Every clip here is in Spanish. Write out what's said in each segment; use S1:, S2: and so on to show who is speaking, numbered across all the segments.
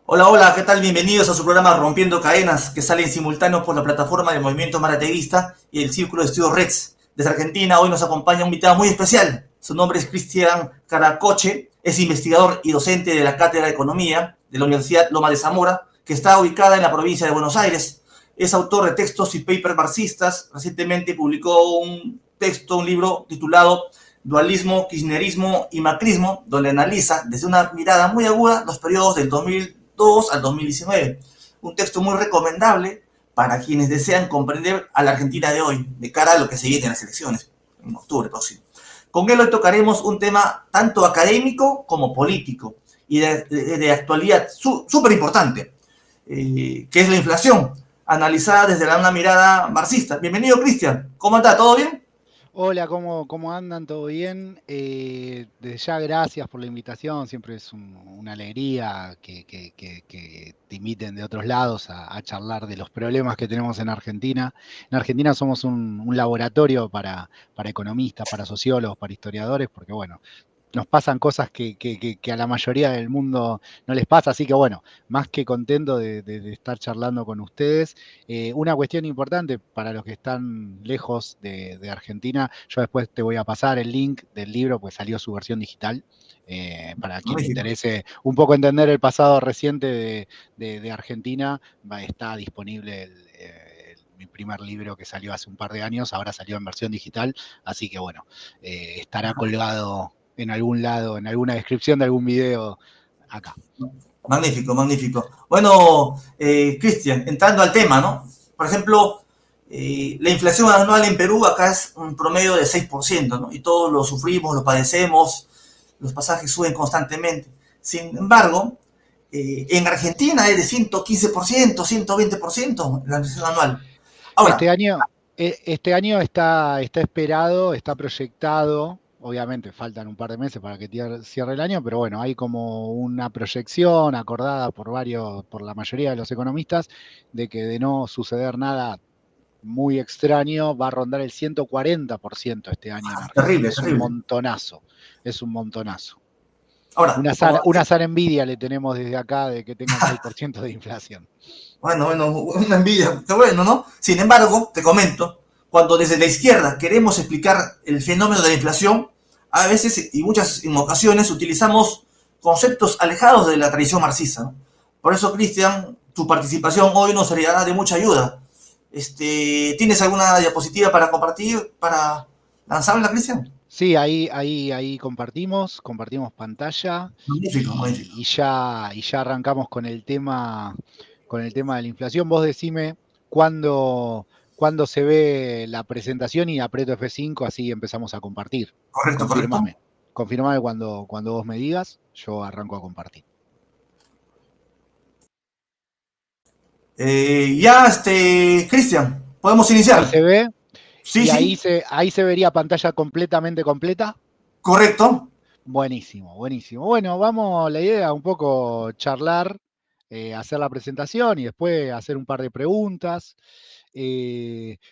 S1: Hola, hola, ¿qué tal? Bienvenidos a su programa Rompiendo Cadenas, que sale en simultáneo por la plataforma del Movimiento Marateguista y el Círculo de Estudios Reds. Desde Argentina hoy nos acompaña un invitado muy especial. Su nombre es Cristian Caracoche, es investigador y docente de la Cátedra de Economía de la Universidad Loma de Zamora, que está ubicada en la provincia de Buenos Aires. Es autor de textos y papers marxistas. Recientemente publicó un texto, un libro titulado Dualismo, Kirchnerismo y Macrismo, donde analiza desde una mirada muy aguda los periodos del 2002 al 2019. Un texto muy recomendable para quienes desean comprender a la Argentina de hoy, de cara a lo que se viene en las elecciones, en octubre próximo. Con él hoy tocaremos un tema tanto académico como político y de actualidad súper importante, que es la inflación, analizada desde una mirada marxista. Bienvenido, Cristian. ¿Cómo está? ¿Todo bien?
S2: Hola, ¿cómo andan? ¿Todo bien? Desde ya gracias por la invitación, siempre es una alegría que te inviten de otros lados a charlar de los problemas que tenemos en Argentina. En Argentina somos un laboratorio para economistas, para sociólogos, para historiadores, porque bueno, nos pasan cosas que a la mayoría del mundo no les pasa, así que bueno, más que contento de estar charlando con ustedes. Una cuestión importante para los que están lejos de Argentina, yo después te voy a pasar el link del libro, pues salió su versión digital. Para quien le
S1: Magnífico.
S2: interese un poco entender el pasado reciente de Argentina, está disponible mi primer libro que salió hace un par de años, ahora salió en versión digital, así que bueno, estará colgado en algún lado, en alguna descripción de algún video acá.
S1: Magnífico, magnífico. Bueno, Cristian, entrando al tema, ¿no? Por ejemplo, la inflación anual en Perú acá es un promedio de 6%, ¿no? Y todos lo sufrimos, lo padecemos, los pasajes suben constantemente. Sin embargo, en Argentina es de 115%, 120% la inflación anual.
S2: Este
S1: Ahora,
S2: año, este año está esperado, está proyectado. Obviamente faltan un par de meses para que cierre el año, pero bueno, hay como una proyección acordada por la mayoría de los economistas, de que de no suceder nada muy extraño, va a rondar el 140% este año en Argentina.
S1: terrible,
S2: Es un
S1: terrible.
S2: montonazo, es un montonazo.
S1: Ahora, como,
S2: Una sana envidia le tenemos desde acá de que tengan 6% de inflación.
S1: bueno, una envidia, qué bueno, ¿no? Sin embargo, te comento, cuando desde la izquierda queremos explicar el fenómeno de la inflación, a veces y muchas en ocasiones utilizamos conceptos alejados de la tradición marxista, ¿no? Por eso, Cristian, tu participación hoy nos sería de mucha ayuda. ¿Tienes alguna diapositiva para compartir, para lanzarla, Cristian?
S2: Sí, ahí compartimos pantalla
S1: Magnífico, magnífico.
S2: y ya arrancamos con el tema de la inflación. Vos decime cuándo, cuándo se ve la presentación y aprieto F5, así empezamos a compartir.
S1: Correcto, correcto.
S2: Confirmame. Confirmame cuando vos me digas, yo arranco a compartir.
S1: Cristian, podemos
S2: Ahí
S1: iniciar.
S2: se ve
S1: Sí,
S2: y
S1: sí,
S2: ahí se vería pantalla completamente completa.
S1: correcto.
S2: Buenísimo, buenísimo. Bueno, vamos, la idea un poco charlar, hacer la presentación y después hacer un par de preguntas.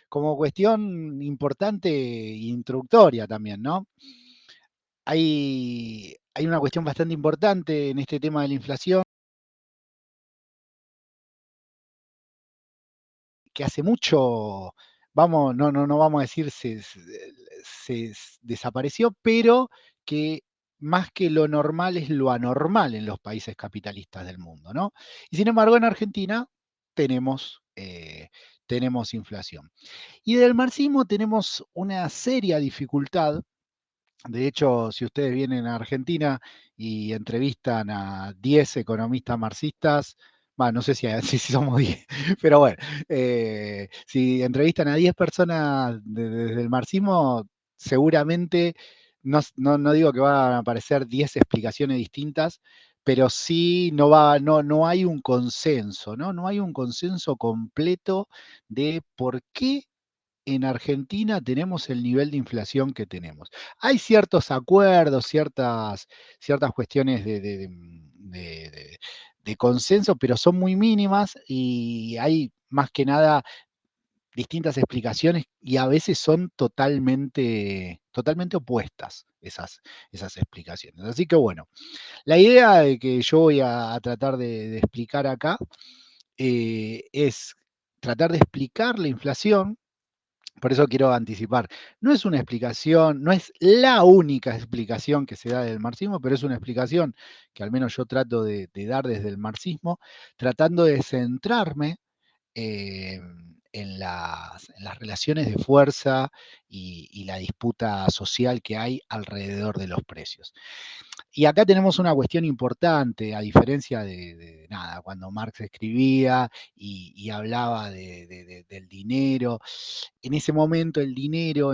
S2: Como cuestión importante e introductoria también, ¿no? Hay una cuestión bastante importante en este tema de la inflación que hace mucho, no vamos a decir se desapareció, pero que más que lo normal es lo anormal en los países capitalistas del mundo, ¿no? Y sin embargo, en Argentina tenemos inflación. Y del marxismo tenemos una seria dificultad. De hecho, si ustedes vienen a Argentina y entrevistan a 10 economistas marxistas, bueno, no sé si, si somos 10, pero bueno, si entrevistan a 10 personas desde el marxismo, seguramente, no digo que van a aparecer 10 explicaciones distintas, pero sí no hay un consenso, ¿no? No hay un consenso completo de por qué en Argentina tenemos el nivel de inflación que tenemos. Hay ciertos acuerdos, ciertas cuestiones de consenso, pero son muy mínimas y hay más que nada distintas explicaciones y a veces son totalmente opuestas. esas explicaciones. Así que bueno, la idea de que yo voy a tratar de explicar acá es tratar de explicar la inflación. Por eso quiero anticipar. No es una explicación, no es la única explicación que se da del marxismo, pero es una explicación que al menos yo trato de dar desde el marxismo, tratando de centrarme eh, en las relaciones de fuerza y la disputa social que hay alrededor de los precios. Y acá tenemos una cuestión importante, a diferencia de nada, cuando Marx escribía y hablaba del dinero. En ese momento el dinero,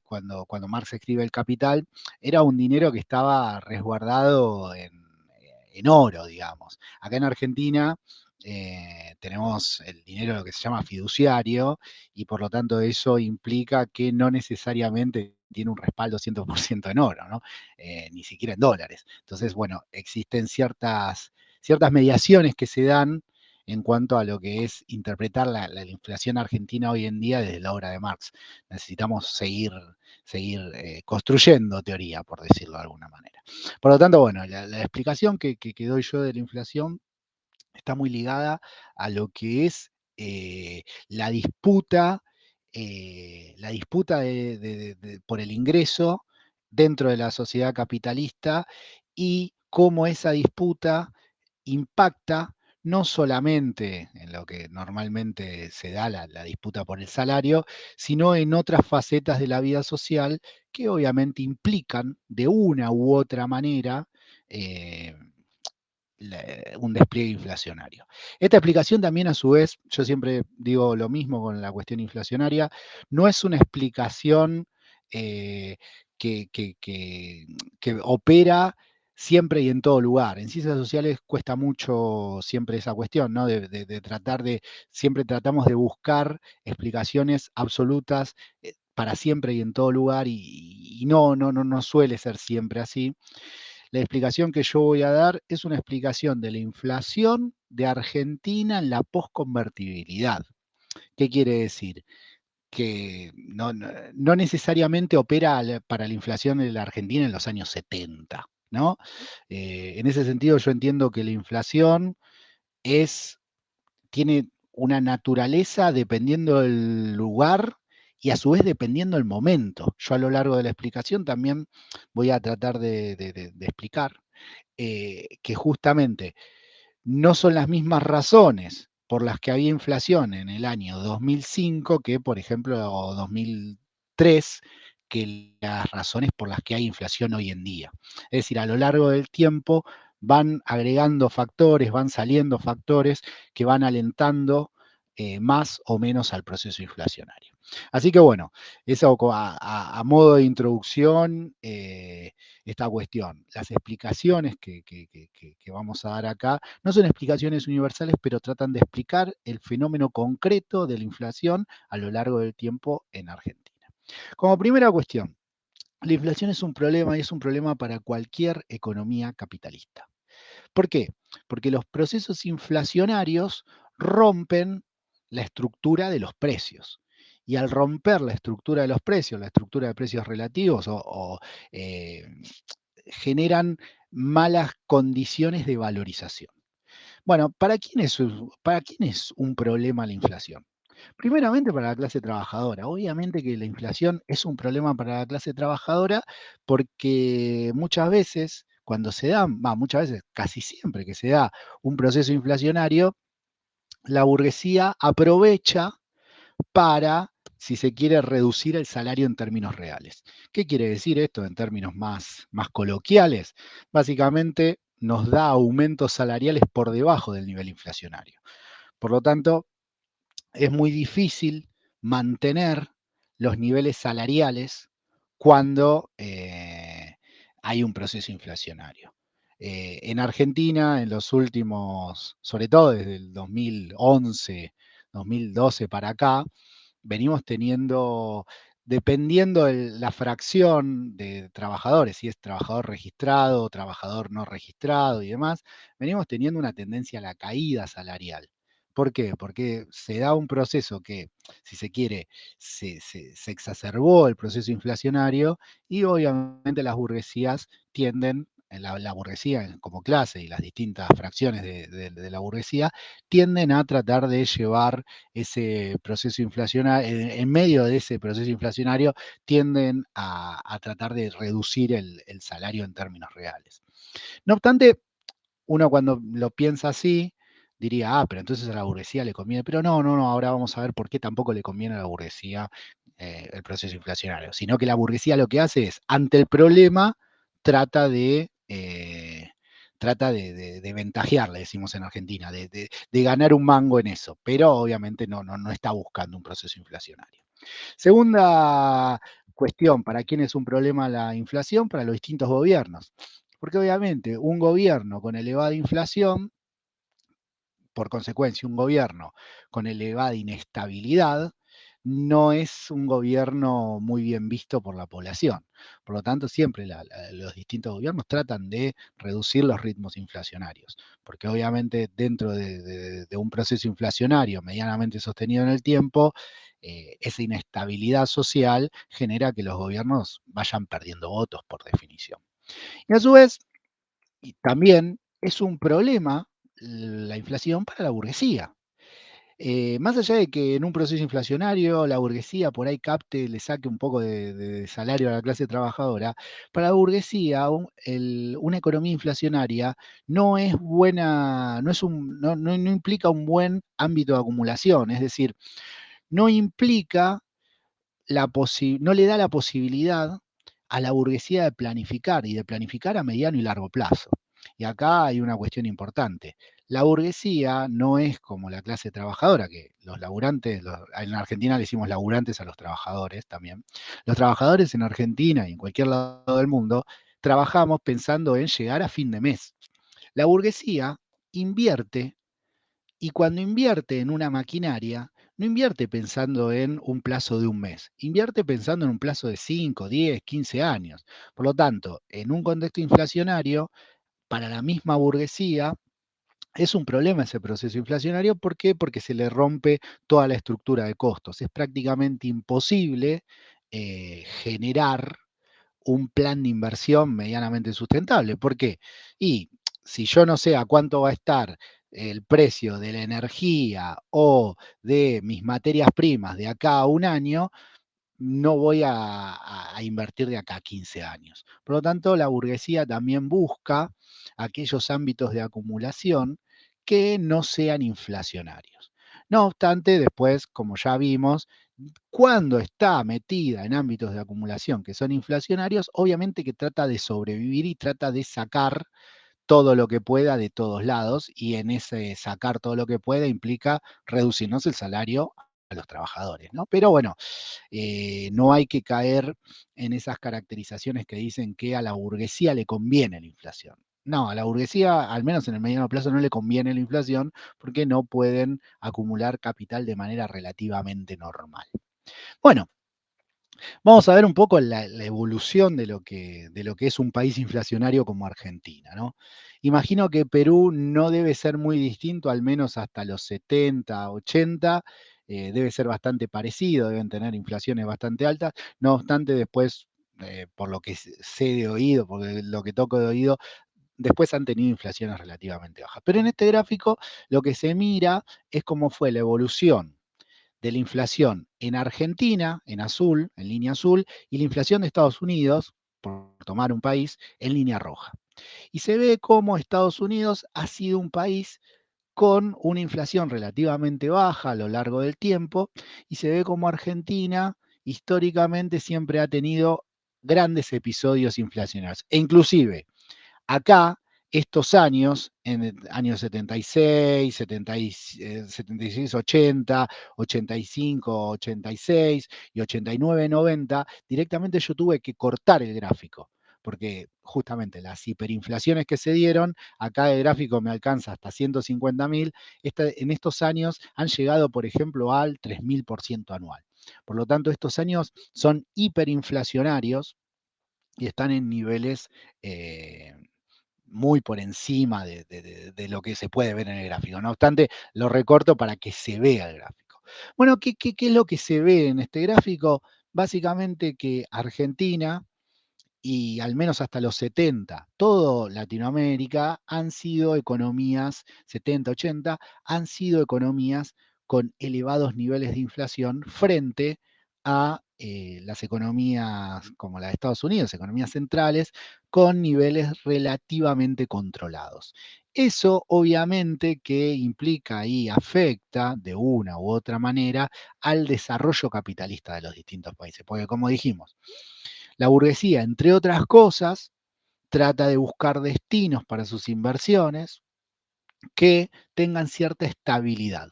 S2: cuando Marx escribe El Capital, era un dinero que estaba resguardado en oro, digamos. Acá en Argentina tenemos el dinero lo que se llama fiduciario y por lo tanto eso implica que no necesariamente tiene un respaldo 100% en oro, ¿no? Ni siquiera en dólares. Entonces, bueno, existen ciertas mediaciones que se dan en cuanto a lo que es interpretar la inflación argentina hoy en día desde la obra de Marx. Necesitamos seguir construyendo teoría, por decirlo de alguna manera. Por lo tanto, bueno, la explicación que doy yo de la inflación está muy ligada a lo que es la disputa, por el ingreso dentro de la sociedad capitalista y cómo esa disputa impacta no solamente en lo que normalmente se da la disputa por el salario, sino en otras facetas de la vida social que obviamente implican de una u otra manera eh, un despliegue inflacionario. Esta explicación también a su vez, yo siempre digo lo mismo con la cuestión inflacionaria, no es una explicación eh, que opera siempre y en todo lugar. En ciencias sociales cuesta mucho siempre esa cuestión, ¿no? Siempre tratamos de buscar explicaciones absolutas para siempre y en todo lugar y no suele ser siempre así. La explicación que yo voy a dar es una explicación de la inflación de Argentina en la posconvertibilidad. ¿Qué quiere decir? Que no necesariamente opera para la inflación de la Argentina en los años 70, ¿no? En ese sentido yo entiendo que la inflación tiene una naturaleza dependiendo del lugar y a su vez dependiendo del momento. Yo a lo largo de la explicación también voy a tratar de explicar que justamente no son las mismas razones por las que había inflación en el año 2005 que, por ejemplo, 2003, que las razones por las que hay inflación hoy en día. Es decir, a lo largo del tiempo van agregando factores, van saliendo factores que van alentando más o menos al proceso inflacionario. Así que bueno, eso a modo de introducción, esta cuestión. Las explicaciones que vamos a dar acá no son explicaciones universales, pero tratan de explicar el fenómeno concreto de la inflación a lo largo del tiempo en Argentina. Como primera cuestión, la inflación es un problema y es un problema para cualquier economía capitalista. ¿Por qué? Porque los procesos inflacionarios rompen la estructura de los precios. Y al romper la estructura de los precios, la estructura de precios relativos eh, generan malas condiciones de valorización. Bueno, ¿para quién es un problema la inflación? Primeramente para la clase trabajadora. Obviamente que la inflación es un problema para la clase trabajadora porque muchas veces, muchas veces, casi siempre que se da un proceso inflacionario, la burguesía aprovecha para, si se quiere, reducir el salario en términos reales. ¿Qué quiere decir esto en términos más coloquiales? Básicamente nos da aumentos salariales por debajo del nivel inflacionario. Por lo tanto, es muy difícil mantener los niveles salariales cuando hay un proceso inflacionario. En Argentina, en los últimos, sobre todo desde el 2011, 2012 para acá, venimos teniendo, dependiendo de la fracción de trabajadores, si es trabajador registrado, trabajador no registrado y demás, venimos teniendo una tendencia a la caída salarial. ¿Por qué? Porque se da un proceso que, si se quiere, se exacerbó el proceso inflacionario y obviamente las burguesías tienden, la burguesía como clase y las distintas fracciones de la burguesía, tienden a tratar de llevar ese proceso inflacionario, en medio de ese proceso inflacionario, tienden a tratar de reducir el salario en términos reales. No obstante, uno cuando lo piensa así, diría, pero entonces a la burguesía le conviene. Pero no, no, no, ahora vamos a ver por qué tampoco le conviene a la burguesía el proceso inflacionario, sino que la burguesía lo que hace es, ante el problema, trata de ventajear, le decimos en Argentina, de ganar un mango en eso, pero obviamente no está buscando un proceso inflacionario. Segunda cuestión, ¿para quién es un problema la inflación? Para los distintos gobiernos. Porque obviamente un gobierno con elevada inflación, por consecuencia un gobierno con elevada inestabilidad, no es un gobierno muy bien visto por la población. Por lo tanto, siempre los distintos gobiernos tratan de reducir los ritmos inflacionarios, porque obviamente dentro de un proceso inflacionario medianamente sostenido en el tiempo, esa inestabilidad social genera que los gobiernos vayan perdiendo votos por definición. Y a su vez, y también es un problema la inflación para la burguesía. Más allá de que en un proceso inflacionario la burguesía por ahí capte, le saque un poco de salario a la clase trabajadora, para la burguesía una economía inflacionaria no es buena, no implica un buen ámbito de acumulación, es decir, no implica no le da la posibilidad a la burguesía de planificar y de planificar a mediano y largo plazo. Y acá hay una cuestión importante. La burguesía no es como la clase trabajadora, que los laburantes, en Argentina le decimos laburantes a los trabajadores también. Los trabajadores en Argentina y en cualquier lado del mundo trabajamos pensando en llegar a fin de mes. La burguesía invierte y cuando invierte en una maquinaria, no invierte pensando en un plazo de un mes, invierte pensando en un plazo de 5, 10, 15 años. Por lo tanto, en un contexto inflacionario, para la misma burguesía, es un problema ese proceso inflacionario. ¿Por qué? Porque se le rompe toda la estructura de costos. Es prácticamente imposible generar un plan de inversión medianamente sustentable. ¿Por qué? Y si yo no sé a cuánto va a estar el precio de la energía o de mis materias primas de acá a un año, no voy a invertir de acá a 15 años. Por lo tanto, la burguesía también busca aquellos ámbitos de acumulación que no sean inflacionarios. No obstante, después, como ya vimos, cuando está metida en ámbitos de acumulación que son inflacionarios, obviamente que trata de sobrevivir y trata de sacar todo lo que pueda de todos lados, y en ese sacar todo lo que pueda implica reducirnos el salario a los trabajadores, ¿no? Pero bueno, no hay que caer en esas caracterizaciones que dicen que a la burguesía le conviene la inflación. No, a la burguesía, al menos en el mediano plazo, no le conviene la inflación porque no pueden acumular capital de manera relativamente normal. Bueno, vamos a ver un poco la evolución de lo que es un país inflacionario como Argentina, ¿no? Imagino que Perú no debe ser muy distinto, al menos hasta los 70, 80, debe ser bastante parecido, deben tener inflaciones bastante altas. No obstante, después, por lo que sé de oído, por lo que toco de oído, después han tenido inflaciones relativamente bajas. Pero en este gráfico lo que se mira es cómo fue la evolución de la inflación en Argentina, en azul, en línea azul, y la inflación de Estados Unidos, por tomar un país, en línea roja. Y se ve cómo Estados Unidos ha sido un país con una inflación relativamente baja a lo largo del tiempo, y se ve como Argentina históricamente siempre ha tenido grandes episodios inflacionarios. E inclusive acá, estos años, en el año 76, 76, 80, 85, 86 y 89, 90, directamente yo tuve que cortar el gráfico, porque justamente las hiperinflaciones que se dieron, acá el gráfico me alcanza hasta 150.000, en estos años han llegado, por ejemplo, al 3000% anual. Por lo tanto, estos años son hiperinflacionarios y están en niveles eh, muy por encima de lo que se puede ver en el gráfico. No obstante, lo recorto para que se vea el gráfico. Bueno, ¿qué es lo que se ve en este gráfico? Básicamente que Argentina, y al menos hasta los 70, todo Latinoamérica han sido economías, 70, 80, han sido economías con elevados niveles de inflación frente a las economías como la de Estados Unidos, economías centrales, con niveles relativamente controlados. Eso obviamente que implica y afecta de una u otra manera al desarrollo capitalista de los distintos países, porque como dijimos, la burguesía, entre otras cosas, trata de buscar destinos para sus inversiones que tengan cierta estabilidad.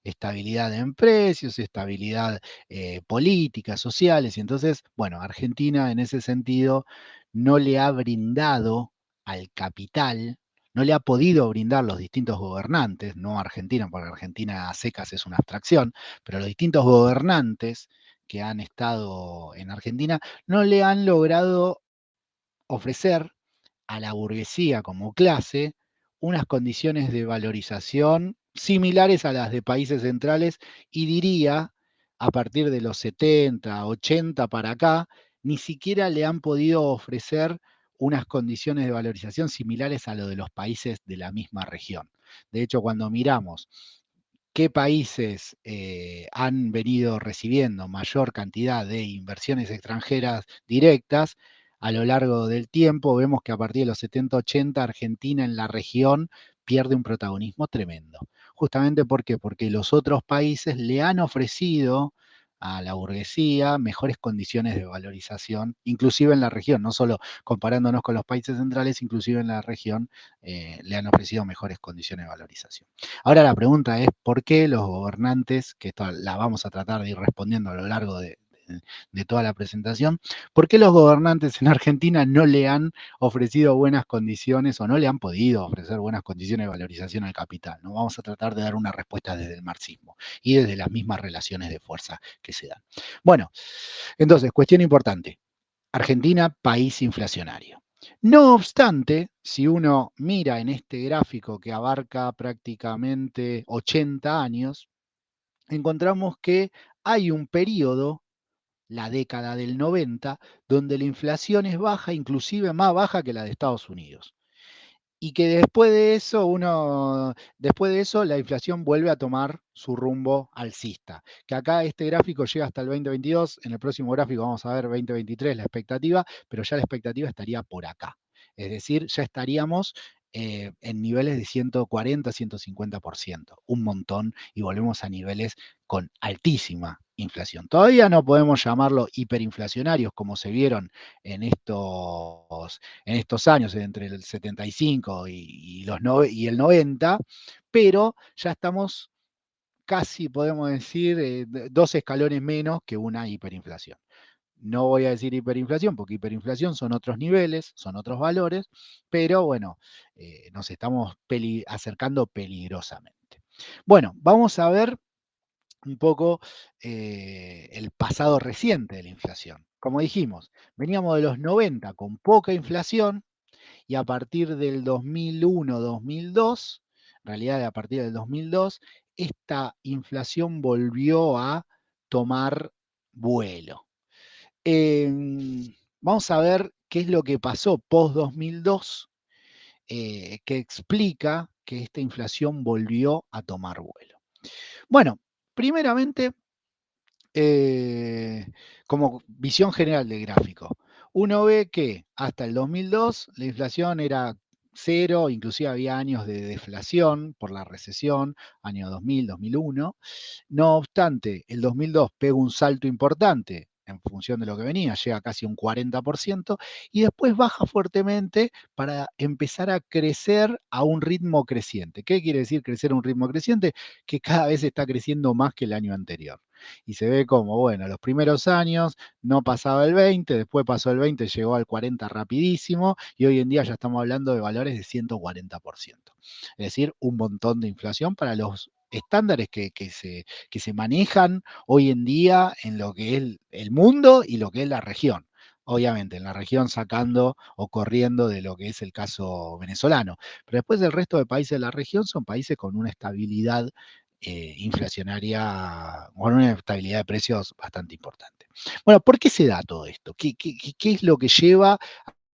S2: Estabilidad en precios, estabilidad política, sociales. Y entonces, bueno, Argentina en ese sentido no le ha brindado al capital, no le ha podido brindar los distintos gobernantes, no Argentina, porque Argentina a secas es una abstracción, pero los distintos gobernantes que han estado en Argentina no le han logrado ofrecer a la burguesía como clase unas condiciones de valorización similares a las de países centrales y diría, a partir de los 70, 80 para acá, ni siquiera le han podido ofrecer unas condiciones de valorización similares a lo de los países de la misma región. De hecho, cuando miramos qué países han venido recibiendo mayor cantidad de inversiones extranjeras directas a lo largo del tiempo, vemos que a partir de los 70-80 Argentina en la región pierde un protagonismo tremendo. Justamente ¿por qué? Porque los otros países le han ofrecido a la burguesía mejores condiciones de valorización, inclusive en la región, no solo comparándonos con los países centrales, inclusive en la región le han ofrecido mejores condiciones de valorización. Ahora la pregunta es, ¿por qué los gobernantes, que esto la vamos a tratar de ir respondiendo a lo largo de toda la presentación, ¿por qué los gobernantes en Argentina no le han ofrecido buenas condiciones o no le han podido ofrecer buenas condiciones de valorización al capital? ¿No? Vamos a tratar de dar una respuesta desde el marxismo y desde las mismas relaciones de fuerza que se dan. Bueno, entonces, cuestión importante. Argentina, país inflacionario. No obstante, si uno mira en este gráfico que abarca prácticamente 80 años, encontramos que hay un periodo, la década del 90, donde la inflación es baja, inclusive más baja que la de Estados Unidos. Y que después de eso, la inflación vuelve a tomar su rumbo alcista. Que acá este gráfico llega hasta el 2022, en el próximo gráfico vamos a ver 2023 la expectativa, pero ya la expectativa estaría por acá. Es decir, ya estaríamos en niveles de 140, 150%, un montón, y volvemos a niveles con altísima inflación. Todavía no podemos llamarlo hiperinflacionarios como se vieron en estos años, entre el 75 y el 90, pero ya estamos casi, podemos decir, 2 escalones menos que una hiperinflación. No voy a decir hiperinflación, porque hiperinflación son otros niveles, son otros valores, pero bueno, nos estamos acercando peligrosamente. Bueno, vamos a ver un poco el pasado reciente de la inflación. Como dijimos, veníamos de los 90 con poca inflación y a partir del 2001-2002, en realidad a partir del 2002, esta inflación volvió a tomar vuelo. Vamos a ver qué es lo que pasó post-2002, que explica que esta inflación volvió a tomar vuelo. Bueno, primeramente, como visión general del gráfico, uno ve que hasta el 2002 la inflación era cero, inclusive había años de deflación por la recesión, año 2000, 2001. No obstante, el 2002 pega un salto importante en función de lo que venía, llega casi un 40%, y después baja fuertemente para empezar a crecer a un ritmo creciente. ¿Qué quiere decir crecer a un ritmo creciente? Que cada vez está creciendo más que el año anterior. Y se ve como, bueno, los primeros años no pasaba el 20, después pasó el 20, llegó al 40 rapidísimo, y hoy en día ya estamos hablando de valores de 140%. Es decir, un montón de inflación para los estándares que se manejan hoy en día en lo que es el mundo y lo que es la región. obviamente en la región sacando o corriendo de lo que es el caso venezolano. Pero después el resto de países de la región son países con una estabilidad inflacionaria, con una estabilidad de precios bastante importante. Bueno, ¿por qué se da todo esto? ¿Qué es lo que lleva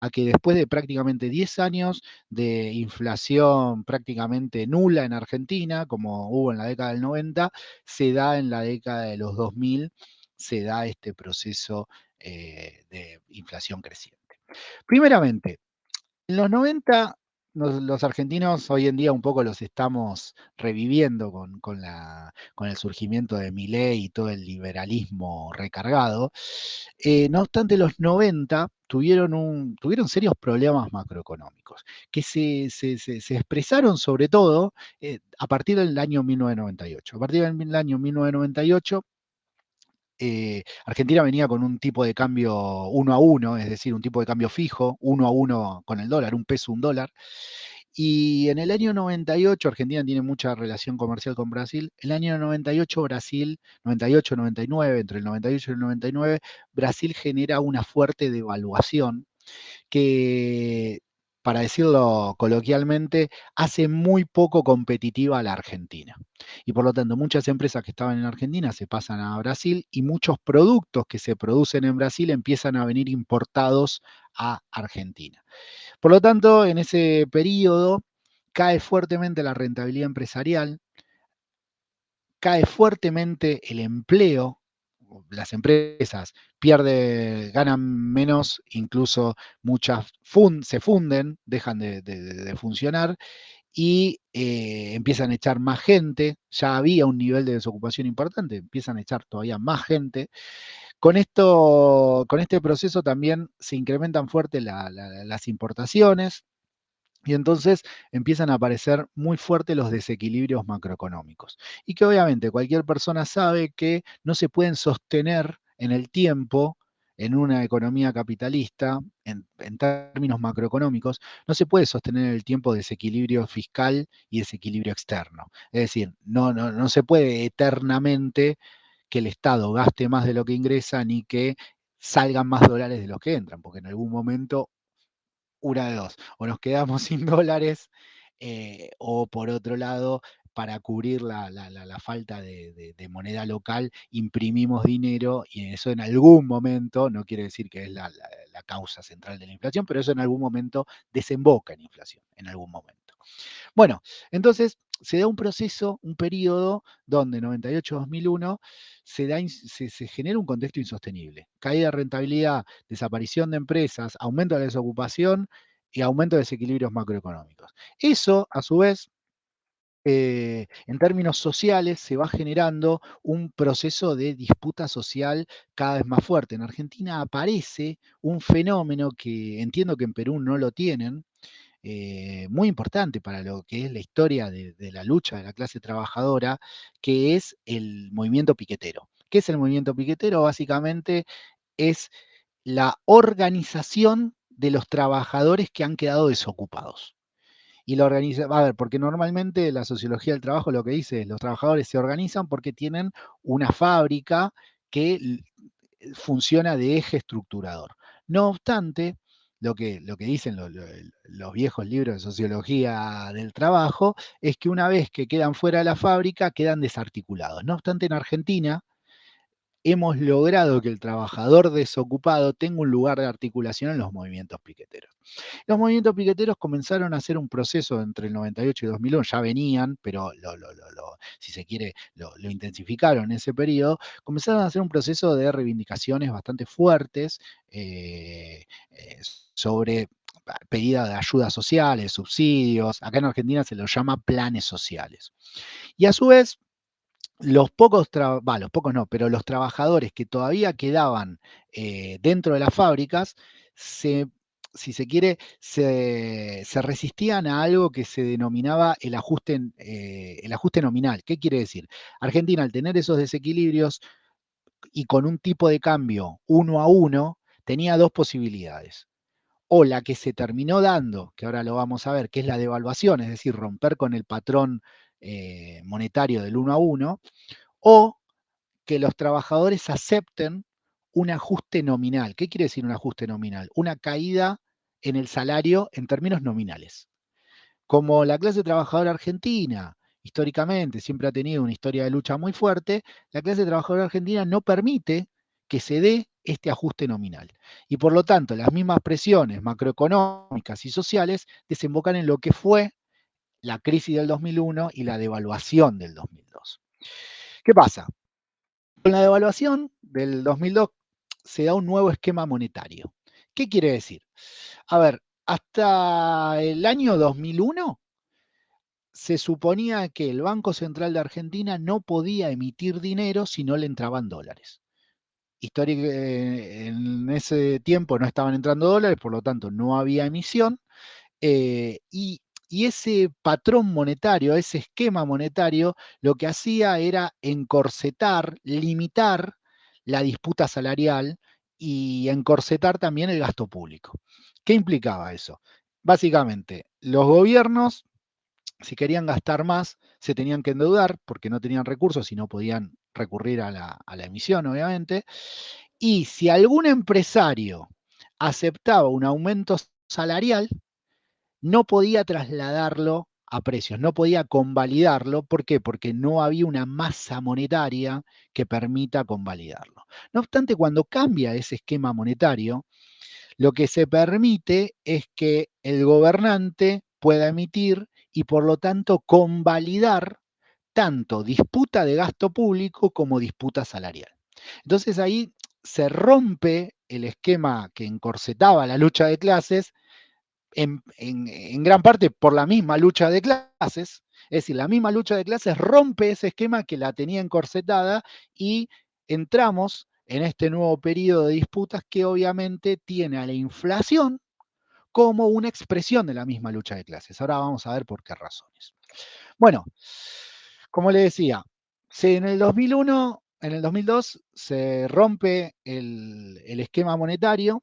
S2: a que después de prácticamente 10 años de inflación prácticamente nula en Argentina, como hubo en la década del 90, se da en la década de los 2000, se da este proceso de inflación creciente? Primeramente, en los 90, los argentinos hoy en día un poco los estamos reviviendo con el surgimiento de Milei y todo el liberalismo recargado. No obstante, los 90 tuvieron serios problemas macroeconómicos que se expresaron sobre todo a partir del año 1998. A partir del año 1998, Argentina venía con un tipo de cambio 1 a 1, es decir, un tipo de cambio fijo, 1 a 1 con el dólar, un peso, un dólar. Y en el año 98, Argentina tiene mucha relación comercial con Brasil. El año 98, Brasil, 98, 99, entre el 98 y el 99, Brasil genera una fuerte devaluación que, para decirlo coloquialmente, hace muy poco competitiva a la Argentina. Y por lo tanto, muchas empresas que estaban en Argentina se pasan a Brasil y muchos productos que se producen en Brasil empiezan a venir importados a Argentina. Por lo tanto, en ese periodo cae fuertemente la rentabilidad empresarial, cae fuertemente el empleo, las empresas ganan menos, incluso muchas se funden, dejan de funcionar y empiezan a echar más gente. Ya había un nivel de desocupación importante, empiezan a echar todavía más gente. Con este proceso también se incrementan fuerte las importaciones, y entonces empiezan a aparecer muy fuertes los desequilibrios macroeconómicos. Y que obviamente cualquier persona sabe que no se pueden sostener en el tiempo en una economía capitalista, en términos macroeconómicos, no se puede sostener en el tiempo desequilibrio fiscal y desequilibrio externo. Es decir, no se puede eternamente que el Estado gaste más de lo que ingresa ni que salgan más dólares de los que entran, porque en algún momento una de dos, o nos quedamos sin dólares, o por otro lado, para cubrir la falta de moneda local, imprimimos dinero y eso en algún momento, no quiere decir que es la causa central de la inflación, pero eso en algún momento desemboca en inflación, en algún momento. Bueno, entonces se da un proceso, un periodo donde 98-2001 se genera un contexto insostenible. Caída de rentabilidad, desaparición de empresas, aumento de la desocupación y aumento de desequilibrios macroeconómicos. Eso, a su vez, en términos sociales, se va generando un proceso de disputa social cada vez más fuerte. En Argentina aparece un fenómeno que entiendo que en Perú no lo tienen, muy importante para lo que es la historia de la lucha de la clase trabajadora, que es el movimiento piquetero. ¿Qué es el movimiento piquetero? Básicamente es la organización de los trabajadores que han quedado desocupados. Y la organiza, a ver, porque normalmente la sociología del trabajo lo que dice es los trabajadores se organizan porque tienen una fábrica que funciona de eje estructurador. No obstante, lo que dicen los viejos libros de sociología del trabajo es que una vez que quedan fuera de la fábrica, quedan desarticulados. No obstante, en Argentina hemos logrado que el trabajador desocupado tenga un lugar de articulación en los movimientos piqueteros. Los movimientos piqueteros comenzaron a hacer un proceso entre el 98 y 2001, ya venían, pero si se quiere, lo intensificaron en ese periodo, comenzaron a hacer un proceso de reivindicaciones bastante fuertes sobre pedida de ayudas sociales, subsidios. Acá en Argentina se los llama planes sociales. Y a su vez, los pocos, los pocos no, pero los trabajadores que todavía quedaban dentro de las fábricas, si se quiere, se resistían a algo que se denominaba el ajuste nominal. ¿Qué quiere decir? Argentina, al tener esos desequilibrios y con un tipo de cambio 1 a 1, tenía dos posibilidades. O la que se terminó dando, que ahora lo vamos a ver, que es la devaluación, es decir, romper con el patrón monetario del 1 a 1, o que los trabajadores acepten un ajuste nominal. ¿Qué quiere decir un ajuste nominal? Una caída en el salario en términos nominales. Como la clase trabajadora argentina históricamente siempre ha tenido una historia de lucha muy fuerte, la clase trabajadora argentina no permite que se dé este ajuste nominal. Y por lo tanto, las mismas presiones macroeconómicas y sociales desembocan en lo que fue la crisis del 2001 y la devaluación del 2002. ¿Qué pasa? Con la devaluación del 2002 se da un nuevo esquema monetario. ¿Qué quiere decir? A ver, hasta el año 2001 se suponía que el Banco Central de Argentina no podía emitir dinero si no le entraban dólares. En ese tiempo no estaban entrando dólares, por lo tanto no había emisión, y ese patrón monetario, ese esquema monetario, lo que hacía era encorsetar, limitar la disputa salarial y encorsetar también el gasto público. ¿Qué implicaba eso? Básicamente, los gobiernos, si querían gastar más, se tenían que endeudar porque no tenían recursos y no podían recurrir a la emisión, obviamente. Y si algún empresario aceptaba un aumento salarial, no podía trasladarlo a precios, no podía convalidarlo. ¿Por qué? Porque no había una masa monetaria que permita convalidarlo. No obstante, cuando cambia ese esquema monetario, lo que se permite es que el gobernante pueda emitir y por lo tanto convalidar tanto disputa de gasto público como disputa salarial. Entonces ahí se rompe el esquema que encorsetaba la lucha de clases en gran parte por la misma lucha de clases. Es decir, la misma lucha de clases rompe ese esquema que la tenía encorsetada y entramos en este nuevo periodo de disputas que obviamente tiene a la inflación como una expresión de la misma lucha de clases. Ahora vamos a ver por qué razones. Bueno, como le decía, en el 2001, en el 2002 se rompe el esquema monetario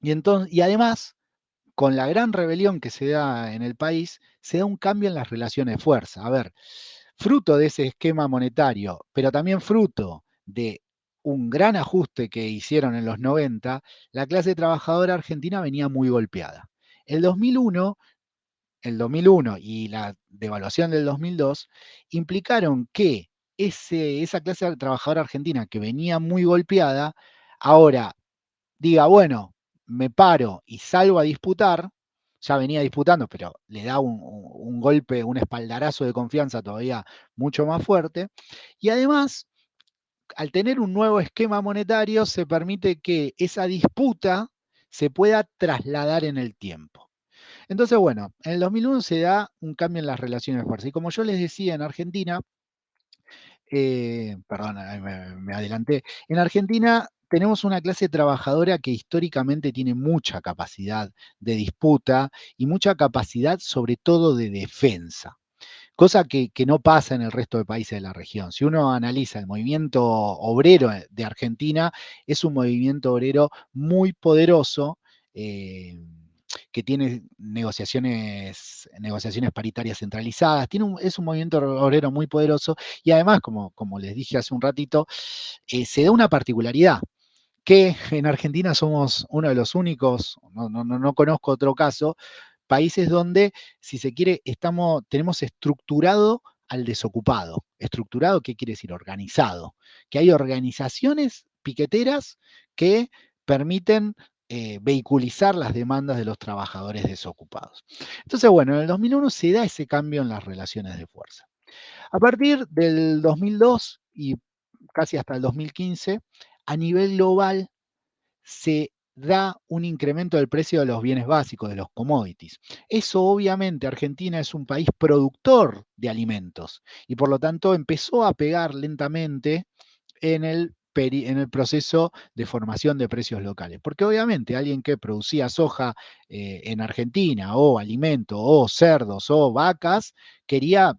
S2: y además, con la gran rebelión que se da en el país, se da un cambio en las relaciones de fuerza. A ver, fruto de ese esquema monetario, pero también fruto de un gran ajuste que hicieron en los 90, la clase trabajadora argentina venía muy golpeada. El 2001, el 2001 y la devaluación del 2002 implicaron que esa clase trabajadora argentina que venía muy golpeada, ahora diga, bueno, me paro y salgo a disputar. Ya venía disputando, pero le da un golpe, un espaldarazo de confianza todavía mucho más fuerte. Y además, al tener un nuevo esquema monetario, se permite que esa disputa se pueda trasladar en el tiempo. Entonces, bueno, en el 2001 se da un cambio en las relaciones de fuerza. Y como yo les decía, en Argentina, perdón, me adelanté, en Argentina tenemos una clase trabajadora que históricamente tiene mucha capacidad de disputa y mucha capacidad sobre todo de defensa, cosa que no pasa en el resto de países de la región. Si uno analiza el movimiento obrero de Argentina, es un movimiento obrero muy poderoso, eh, que tiene negociaciones paritarias centralizadas, es un movimiento obrero muy poderoso y además, como les dije hace un ratito, se da una particularidad que en Argentina somos uno de los únicos, no conozco otro caso, países donde, si se quiere, tenemos estructurado al desocupado. ¿Estructurado qué quiere decir? Organizado. Que hay organizaciones piqueteras que permiten vehiculizar las demandas de los trabajadores desocupados. Entonces, bueno, en el 2001 se da ese cambio en las relaciones de fuerza. A partir del 2002 y casi hasta el 2015, a nivel global se da un incremento del precio de los bienes básicos, de los commodities. Eso obviamente, Argentina es un país productor de alimentos y por lo tanto empezó a pegar lentamente en el proceso de formación de precios locales. Porque obviamente alguien que producía soja en Argentina o alimento o cerdos o vacas,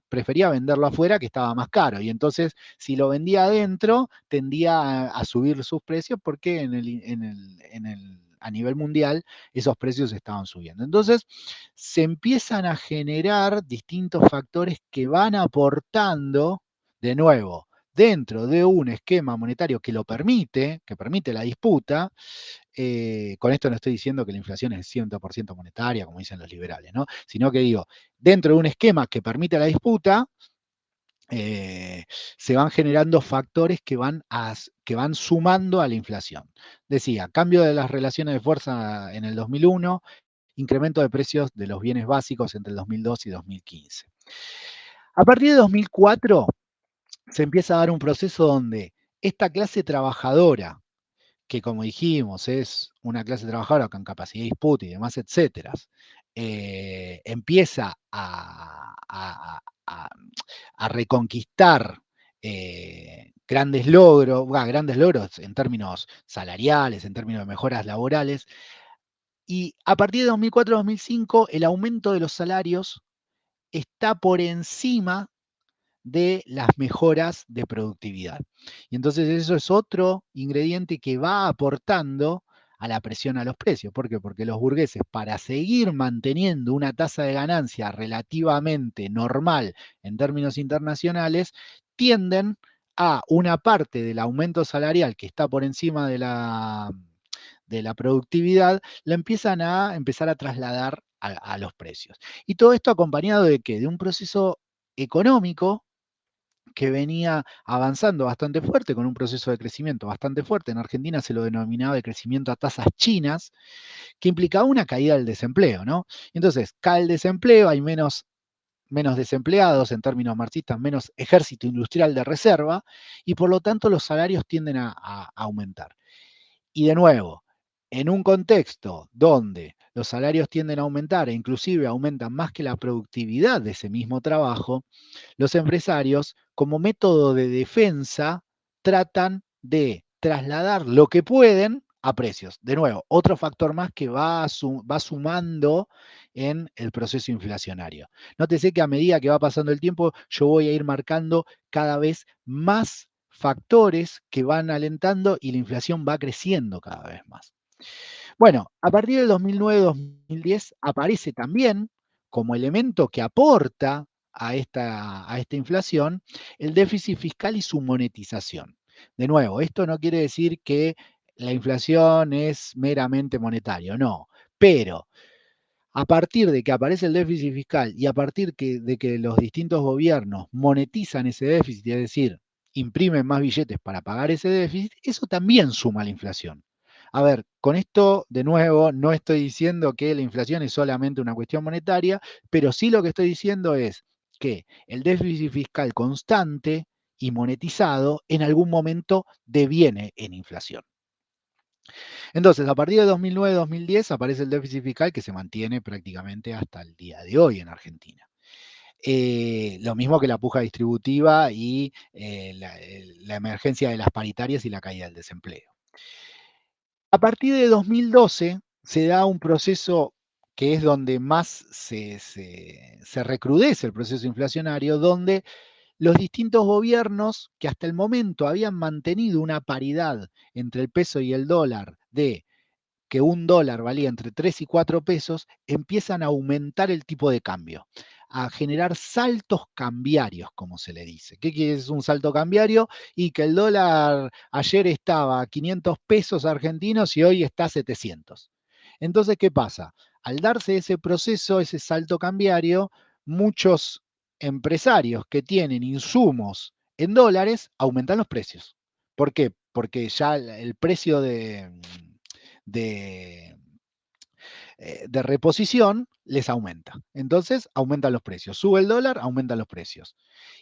S2: prefería venderlo afuera que estaba más caro. Y entonces si lo vendía adentro tendía a subir sus precios porque a nivel mundial esos precios estaban subiendo. Entonces se empiezan a generar distintos factores que van aportando, de nuevo, dentro de un esquema monetario que lo permite, que permite la disputa. Con esto no estoy diciendo que la inflación es 100% monetaria, como dicen los liberales, ¿no? Sino que digo, dentro de un esquema que permite la disputa, se van generando factores que van sumando a la inflación. Decía, cambio de las relaciones de fuerza en el 2001, incremento de precios de los bienes básicos entre el 2002 y 2015. A partir de 2004 se empieza a dar un proceso donde esta clase trabajadora, que como dijimos es una clase trabajadora con capacidad de disputa y demás, etcétera, empieza a reconquistar grandes logros en términos salariales, en términos de mejoras laborales, y a partir de 2004-2005 el aumento de los salarios está por encima de las mejoras de productividad. Y entonces eso es otro ingrediente que va aportando a la presión a los precios. ¿Por qué? Porque los burgueses, para seguir manteniendo una tasa de ganancia relativamente normal en términos internacionales, tienden a una parte del aumento salarial que está por encima de la productividad, la empiezan a empezar a trasladar a los precios. Y todo esto acompañado de qué? De un proceso económico que venía avanzando bastante fuerte, con un proceso de crecimiento bastante fuerte. En Argentina se lo denominaba de crecimiento a tasas chinas, que implicaba una caída del desempleo, ¿no? Entonces, cae el desempleo, hay menos desempleados, en términos marxistas, menos ejército industrial de reserva, y por lo tanto los salarios tienden a aumentar. Y de nuevo, en un contexto donde los salarios tienden a aumentar e inclusive aumentan más que la productividad de ese mismo trabajo, los empresarios, como método de defensa, tratan de trasladar lo que pueden a precios. De nuevo, otro factor más que va sumando en el proceso inflacionario. Nótese que a medida que va pasando el tiempo, yo voy a ir marcando cada vez más factores que van alentando y la inflación va creciendo cada vez más. Bueno, a partir del 2009-2010 aparece también como elemento que aporta a esta inflación el déficit fiscal y su monetización. De nuevo, esto no quiere decir que la inflación es meramente monetario, no, pero a partir de que aparece el déficit fiscal y a partir de que los distintos gobiernos monetizan ese déficit, es decir, imprimen más billetes para pagar ese déficit, eso también suma a la inflación. A ver, con esto, de nuevo, no estoy diciendo que la inflación es solamente una cuestión monetaria, pero sí lo que estoy diciendo es que el déficit fiscal constante y monetizado en algún momento deviene en inflación. Entonces, a partir de 2009-2010 aparece el déficit fiscal que se mantiene prácticamente hasta el día de hoy en Argentina. Lo mismo que la puja distributiva y la emergencia de las paritarias y la caída del desempleo. A partir de 2012 se da un proceso que es donde más se recrudece el proceso inflacionario, donde los distintos gobiernos que hasta el momento habían mantenido una paridad entre el peso y el dólar de que un dólar valía entre 3 y 4 pesos, empiezan a aumentar el tipo de cambio, a generar saltos cambiarios, como se le dice. ¿Qué es un salto cambiario? Y que el dólar ayer estaba a 500 pesos argentinos y hoy está a 700. Entonces, ¿qué pasa? Al darse ese proceso, ese salto cambiario, muchos empresarios que tienen insumos en dólares aumentan los precios. ¿Por qué? Porque ya el precio de, de reposición les aumenta. Entonces aumentan los precios. Sube el dólar, aumentan los precios.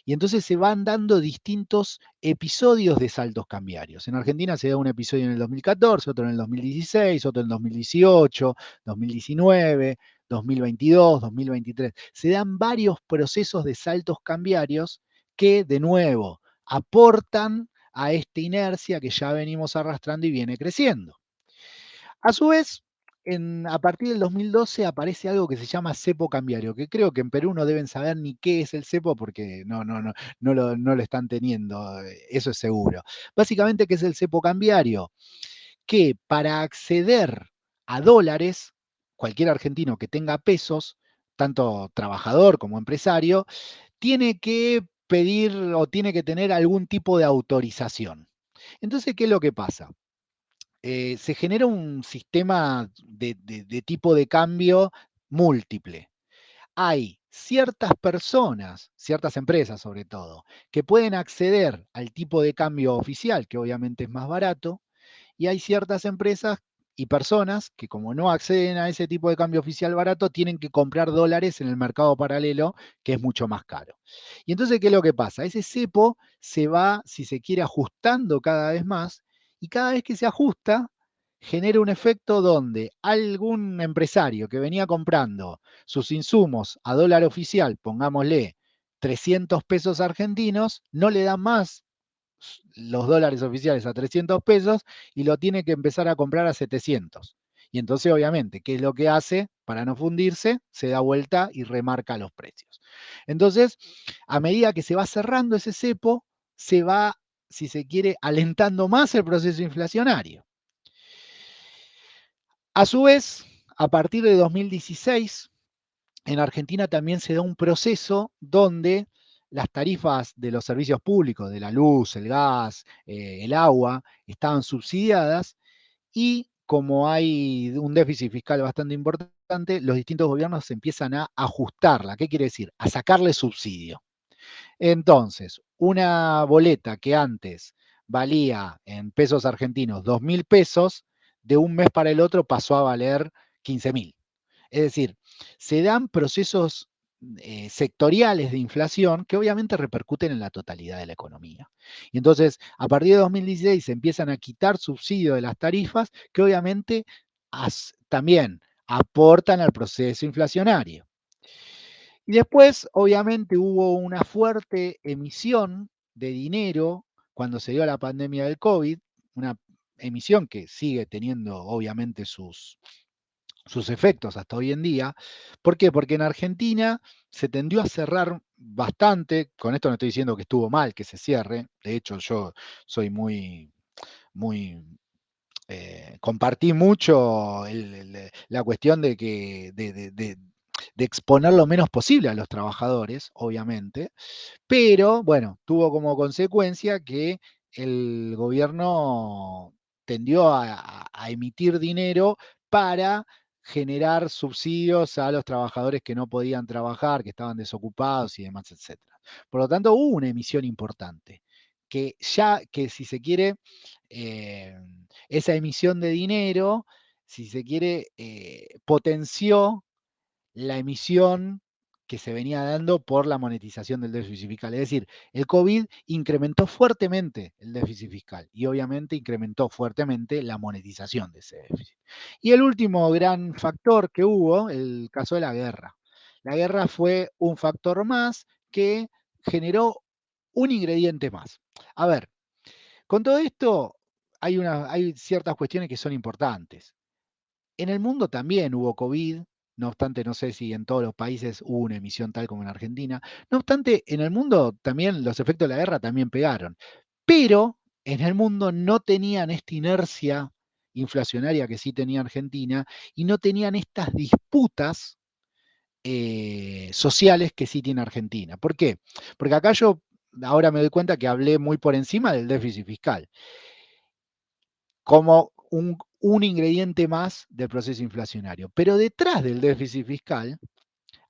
S2: Y entonces se van dando distintos episodios de saltos cambiarios. En Argentina se da un episodio en el 2014, otro en el 2016, otro en el 2018, 2019, 2022, 2023. Se dan varios procesos de saltos cambiarios que, de nuevo, aportan a esta inercia que ya venimos arrastrando y viene creciendo. A su vez, a partir del 2012 aparece algo que se llama cepo cambiario, que creo que en Perú no deben saber ni qué es el cepo porque no lo están teniendo, eso es seguro. Básicamente, ¿qué es el cepo cambiario? Que para acceder a dólares, cualquier argentino que tenga pesos, tanto trabajador como empresario, tiene que pedir o tiene que tener algún tipo de autorización. Entonces, ¿qué es lo que pasa? Se genera un sistema de tipo de cambio múltiple. Hay ciertas personas, ciertas empresas sobre todo, que pueden acceder al tipo de cambio oficial, que obviamente es más barato, y hay ciertas empresas y personas que como no acceden a ese tipo de cambio oficial barato, tienen que comprar dólares en el mercado paralelo, que es mucho más caro. Y entonces, ¿qué es lo que pasa? Ese cepo se va, si se quiere, ajustando cada vez más, y cada vez que se ajusta, genera un efecto donde algún empresario que venía comprando sus insumos a dólar oficial, pongámosle 300 pesos argentinos, no le da más los dólares oficiales a 300 pesos y lo tiene que empezar a comprar a 700. Y entonces, obviamente, ¿qué es lo que hace? Para no fundirse, se da vuelta y remarca los precios. Entonces, a medida que se va cerrando ese cepo, se va, si se quiere, alentando más el proceso inflacionario. A su vez, a partir de 2016, en Argentina también se da un proceso donde las tarifas de los servicios públicos, de la luz, el gas, el agua, estaban subsidiadas y como hay un déficit fiscal bastante importante, los distintos gobiernos empiezan a ajustarla. ¿Qué quiere decir? A sacarle subsidio. Entonces, una boleta que antes valía en pesos argentinos 2.000 pesos, de un mes para el otro pasó a valer 15.000. Es decir, se dan procesos sectoriales de inflación que obviamente repercuten en la totalidad de la economía. Y entonces, a partir de 2016 se empiezan a quitar subsidios de las tarifas que obviamente también aportan al proceso inflacionario. Y después, obviamente, hubo una fuerte emisión de dinero cuando se dio la pandemia del COVID, una emisión que sigue teniendo obviamente sus efectos hasta hoy en día. ¿Por qué? Porque en Argentina se tendió a cerrar bastante, con esto no estoy diciendo que estuvo mal que se cierre, de hecho yo soy muy compartí mucho la cuestión de que de exponer lo menos posible a los trabajadores, obviamente, pero bueno, tuvo como consecuencia que el gobierno tendió a emitir dinero para generar subsidios a los trabajadores que no podían trabajar, que estaban desocupados y demás, etcétera. Por lo tanto, hubo una emisión importante, que ya, que si se quiere, eh, esa emisión de dinero, si se quiere, potenció la emisión que se venía dando por la monetización del déficit fiscal. Es decir, el COVID incrementó fuertemente el déficit fiscal y obviamente incrementó fuertemente la monetización de ese déficit. Y el último gran factor que hubo, el caso de la guerra. La guerra fue un factor más que generó un ingrediente más. A ver, con todo esto hay ciertas cuestiones que son importantes. En el mundo también hubo COVID, no obstante, no sé si en todos los países hubo una emisión tal como en Argentina. No obstante, en el mundo también los efectos de la guerra también pegaron. Pero en el mundo no tenían esta inercia inflacionaria que sí tenía Argentina y no tenían estas disputas sociales que sí tiene Argentina. ¿Por qué? Porque acá yo ahora me doy cuenta que hablé muy por encima del déficit fiscal como un ingrediente más del proceso inflacionario. Pero detrás del déficit fiscal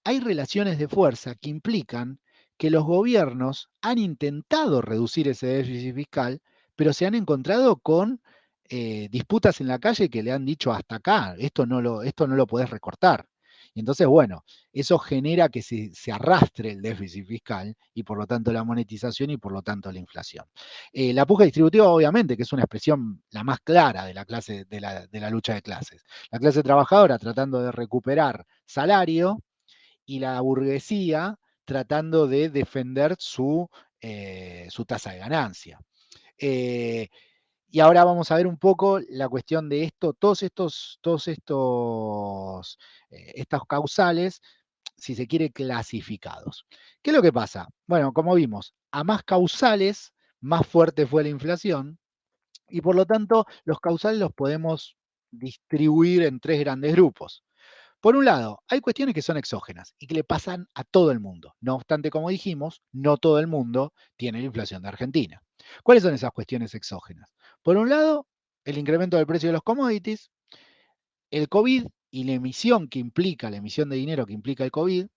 S2: hay relaciones de fuerza que implican que los gobiernos han intentado reducir ese déficit fiscal, pero se han encontrado con disputas en la calle que le han dicho hasta acá, esto no lo podés recortar. Y entonces, bueno, eso genera que se arrastre el déficit fiscal y por lo tanto la monetización y por lo tanto la inflación. La puja distributiva, obviamente, que es una expresión la más clara de la clase, de la lucha de clases. La clase trabajadora tratando de recuperar salario y la burguesía tratando de defender su tasa de ganancia. Eh, y ahora vamos a ver un poco la cuestión de esto, estas causales, si se quiere, clasificados. ¿Qué es lo que pasa? Bueno, como vimos, a más causales, más fuerte fue la inflación, y por lo tanto, los causales los podemos distribuir en tres grandes grupos. Por un lado, hay cuestiones que son exógenas y que le pasan a todo el mundo. No obstante, como dijimos, no todo el mundo tiene la inflación de Argentina. ¿Cuáles son esas cuestiones exógenas? Por un lado, el incremento del precio de los commodities, el COVID y la emisión que implica, la emisión de dinero que implica el COVID,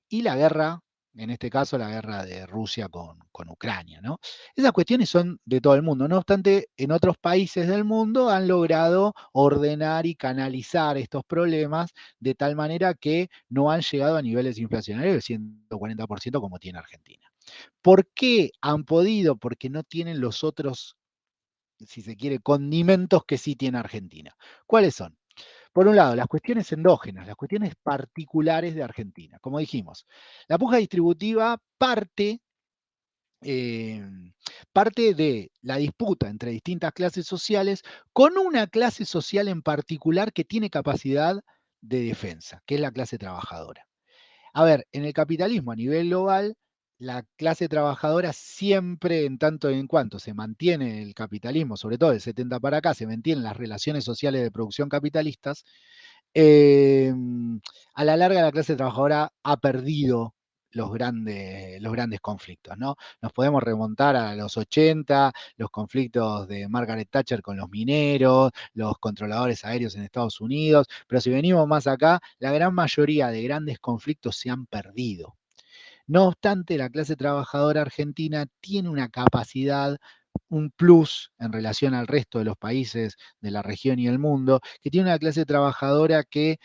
S2: y la guerra, en este caso la guerra de Rusia con Ucrania, ¿no? Esas cuestiones son de todo el mundo. No obstante, en otros países del mundo han logrado ordenar y canalizar estos problemas de tal manera que no han llegado a niveles inflacionarios del 140% como tiene Argentina. ¿Por qué han podido? Porque no tienen los otros, si se quiere, condimentos que sí tiene Argentina. ¿Cuáles son? Por un lado, las cuestiones endógenas, las cuestiones particulares de Argentina. Como dijimos, la puja distributiva eh, parte de la disputa entre distintas clases sociales con una clase social en particular que tiene capacidad de defensa, que es la clase trabajadora. A ver, en el capitalismo a nivel global, la clase trabajadora siempre, en tanto en cuanto se mantiene el capitalismo, sobre todo del 70 para acá, se mantienen las relaciones sociales de producción capitalistas, eh, a la larga la clase trabajadora ha perdido los grandes conflictos, ¿no? Nos podemos remontar a los 80, los conflictos de Margaret Thatcher con los mineros, los controladores aéreos en Estados Unidos, pero si venimos más acá, la gran mayoría de grandes conflictos se han perdido. No obstante, la clase trabajadora argentina tiene una capacidad, un plus en relación al resto de los países de la región y el mundo, que tiene una clase trabajadora que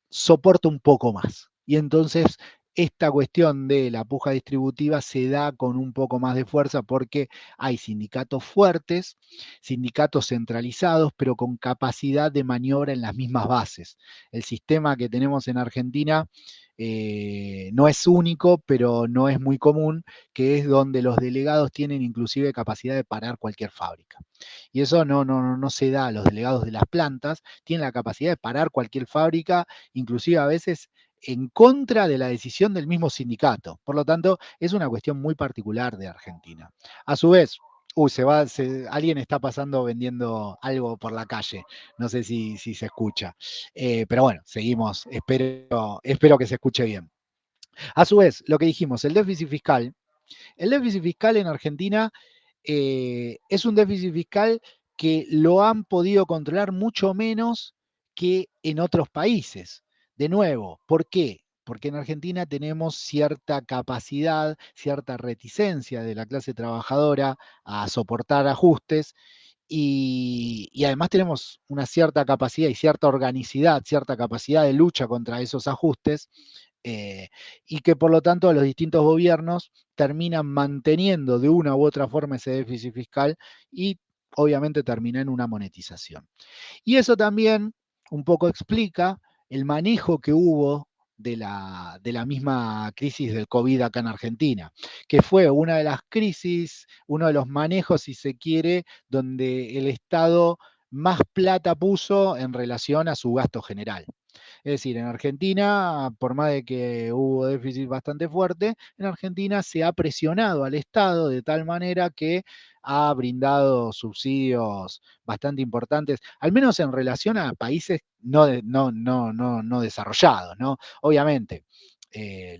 S2: soporta un poco más. Y entonces esta cuestión de la puja distributiva se da con un poco más de fuerza porque hay sindicatos fuertes, sindicatos centralizados, pero con capacidad de maniobra en las mismas bases. El sistema que tenemos en Argentina no es único, pero no es muy común, que es donde los delegados tienen inclusive capacidad de parar cualquier fábrica. Y eso no se da. Los delegados de las plantas tienen la capacidad de parar cualquier fábrica, inclusive a veces en contra de la decisión del mismo sindicato. Por lo tanto, es una cuestión muy particular de Argentina. A su vez, alguien está pasando vendiendo algo por la calle. No sé si se escucha. Pero bueno, seguimos. Espero que se escuche bien. A su vez, lo que dijimos, el déficit fiscal en Argentina es un déficit fiscal que lo han podido controlar mucho menos que en otros países. De nuevo, ¿por qué? Porque en Argentina tenemos cierta capacidad, cierta reticencia de la clase trabajadora a soportar ajustes y además tenemos una cierta capacidad y cierta organicidad, cierta capacidad de lucha contra esos ajustes, eh, y que por lo tanto los distintos gobiernos terminan manteniendo de una u otra forma ese déficit fiscal y obviamente termina en una monetización. Y eso también un poco explica el manejo que hubo de la misma crisis del COVID acá en Argentina, que fue una de las crisis, uno de los manejos, si se quiere, donde el Estado más plata puso en relación a su gasto general. Es decir, en Argentina, por más de que hubo déficit bastante fuerte, en Argentina se ha presionado al Estado de tal manera que ha brindado subsidios bastante importantes, al menos en relación a países no desarrollados, ¿no? Obviamente,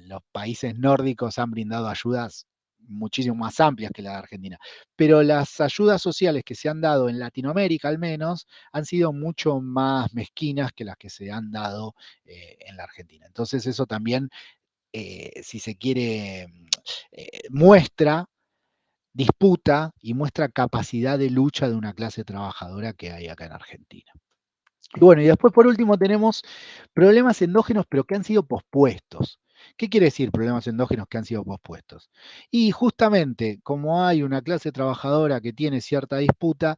S2: los países nórdicos han brindado ayudas muchísimo más amplias que la de Argentina, pero las ayudas sociales que se han dado en Latinoamérica al menos han sido mucho más mezquinas que las que se han dado en la Argentina. Entonces eso también, si se quiere, muestra disputa y muestra capacidad de lucha de una clase trabajadora que hay acá en Argentina. Y bueno, y después por último tenemos problemas endógenos, pero que han sido pospuestos. ¿Qué quiere decir problemas endógenos que han sido pospuestos? Y justamente, como hay una clase trabajadora que tiene cierta disputa,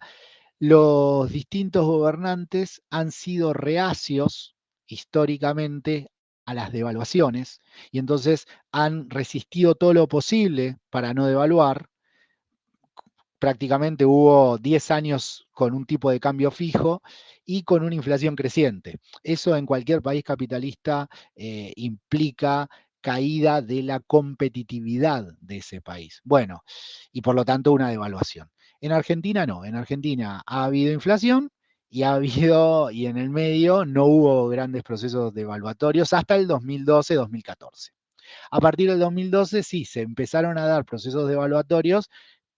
S2: los distintos gobernantes han sido reacios históricamente a las devaluaciones y entonces han resistido todo lo posible para no devaluar. Prácticamente hubo 10 años con un tipo de cambio fijo y con una inflación creciente. Eso en cualquier país capitalista implica caída de la competitividad de ese país. Bueno, y por lo tanto una devaluación. En Argentina no, en Argentina ha habido inflación y en el medio no hubo grandes procesos devaluatorios hasta el 2012-2014. A partir del 2012 sí, se empezaron a dar procesos devaluatorios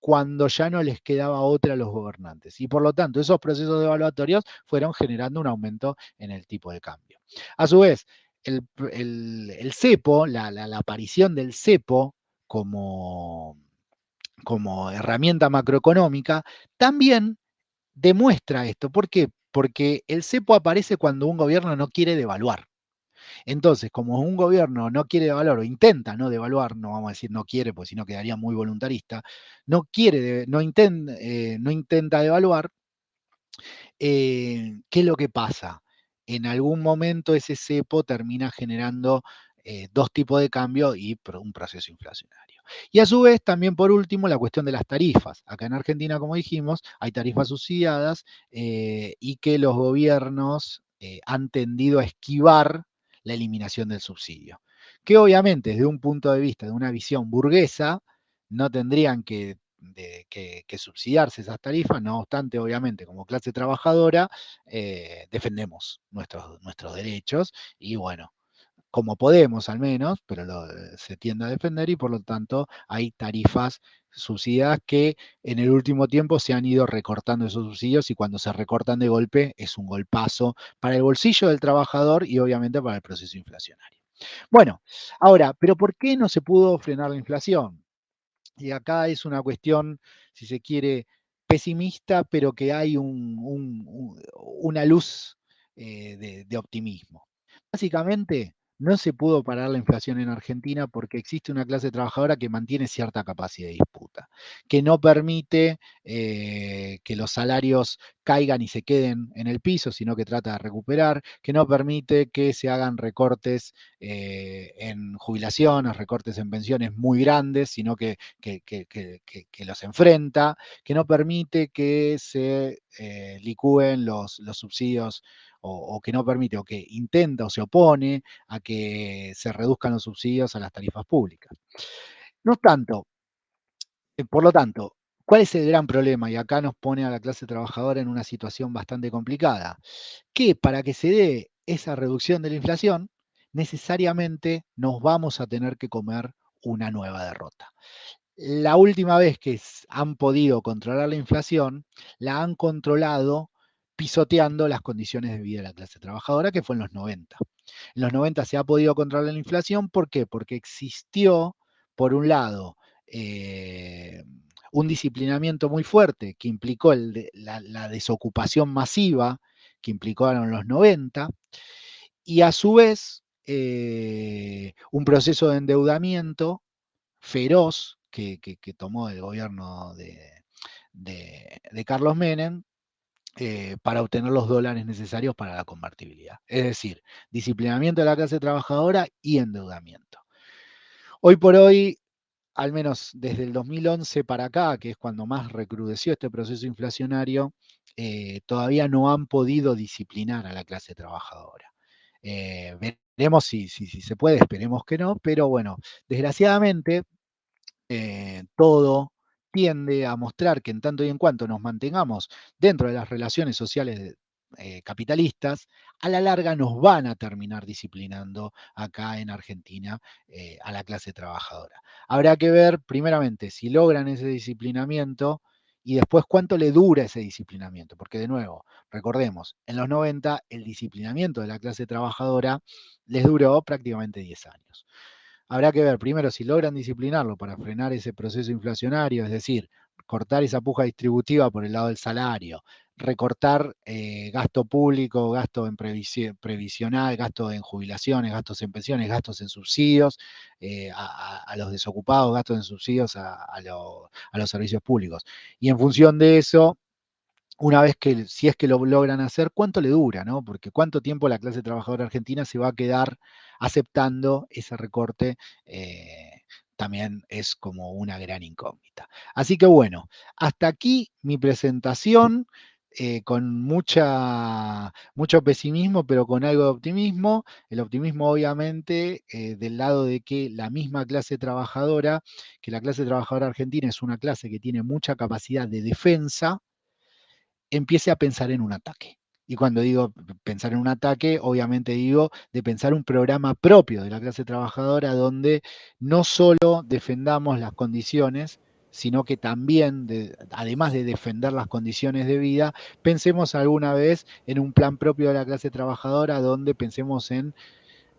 S2: cuando ya no les quedaba otra a los gobernantes. Y por lo tanto, esos procesos devaluatorios fueron generando un aumento en el tipo de cambio. A su vez, el cepo, la aparición del cepo como, como herramienta macroeconómica, también demuestra esto. ¿Por qué? Porque el cepo aparece cuando un gobierno no quiere devaluar. Entonces, como un gobierno no quiere devaluar o intenta no devaluar, no vamos a decir no quiere, porque si no quedaría muy voluntarista, no quiere, no intenta devaluar, ¿qué es lo que pasa? En algún momento ese cepo termina generando dos tipos de cambio y un proceso inflacionario. Y a su vez, también por último, la cuestión de las tarifas. Acá en Argentina, como dijimos, hay tarifas subsidiadas y que los gobiernos han tendido a esquivar la eliminación del subsidio. Que obviamente, desde un punto de vista, de una visión burguesa, no tendrían que subsidiarse esas tarifas, no obstante, obviamente, como clase trabajadora, defendemos nuestros derechos y bueno, como podemos al menos, pero se tiende a defender y por lo tanto hay tarifas subsidiadas que en el último tiempo se han ido recortando esos subsidios y cuando se recortan de golpe es un golpazo para el bolsillo del trabajador y obviamente para el proceso inflacionario. Bueno, ahora, ¿pero por qué no se pudo frenar la inflación? Y acá es una cuestión, si se quiere, pesimista, pero que hay una luz de optimismo. Básicamente, no se pudo parar la inflación en Argentina porque existe una clase trabajadora que mantiene cierta capacidad de disputa, que no permite que los salarios caigan y se queden en el piso, sino que trata de recuperar, que no permite que se hagan recortes en jubilaciones, recortes en pensiones muy grandes, sino que los enfrenta, que no permite que se licúen los subsidios o que no permite o que intenta o se opone a que se reduzcan los subsidios a las tarifas públicas. No tanto, por lo tanto, ¿cuál es el gran problema? Y acá nos pone a la clase trabajadora en una situación bastante complicada, que para que se dé esa reducción de la inflación, necesariamente nos vamos a tener que comer una nueva derrota. La última vez que han podido controlar la inflación, la han controlado pisoteando las condiciones de vida de la clase trabajadora, que fue en los 90. En los 90 se ha podido controlar la inflación, ¿por qué? Porque existió, por un lado, eh, un disciplinamiento muy fuerte que implicó la desocupación masiva que implicaron los 90, y a su vez un proceso de endeudamiento feroz que tomó el gobierno de Carlos Menem para obtener los dólares necesarios para la convertibilidad. Es decir, disciplinamiento de la clase trabajadora y endeudamiento. Hoy por hoy, al menos desde el 2011 para acá, que es cuando más recrudeció este proceso inflacionario, todavía no han podido disciplinar a la clase trabajadora. Veremos si se puede, esperemos que no, pero bueno, desgraciadamente todo tiende a mostrar que en tanto y en cuanto nos mantengamos dentro de las relaciones sociales capitalistas, a la larga nos van a terminar disciplinando acá en Argentina a la clase trabajadora. Habrá que ver primeramente si logran ese disciplinamiento y después cuánto le dura ese disciplinamiento, porque de nuevo, recordemos, en los 90 el disciplinamiento de la clase trabajadora les duró prácticamente 10 años. Habrá que ver primero si logran disciplinarlo para frenar ese proceso inflacionario, es decir, cortar esa puja distributiva por el lado del salario, recortar gasto público, gasto en previsional, gasto en jubilaciones, gastos en pensiones, gastos en subsidios a los desocupados, gastos en subsidios a los servicios públicos. Y en función de eso, una vez que, si es que lo logran hacer, ¿cuánto le dura? ¿No? Porque cuánto tiempo la clase trabajadora argentina se va a quedar aceptando ese recorte, también es como una gran incógnita. Así que bueno, hasta aquí mi presentación. Con mucho pesimismo, pero con algo de optimismo. El optimismo, obviamente, del lado de que la misma clase trabajadora, que la clase trabajadora argentina es una clase que tiene mucha capacidad de defensa, empiece a pensar en un ataque. Y cuando digo pensar en un ataque, obviamente digo de pensar un programa propio de la clase trabajadora donde no solo defendamos las condiciones, sino que también, además de defender las condiciones de vida, pensemos alguna vez en un plan propio de la clase trabajadora donde pensemos en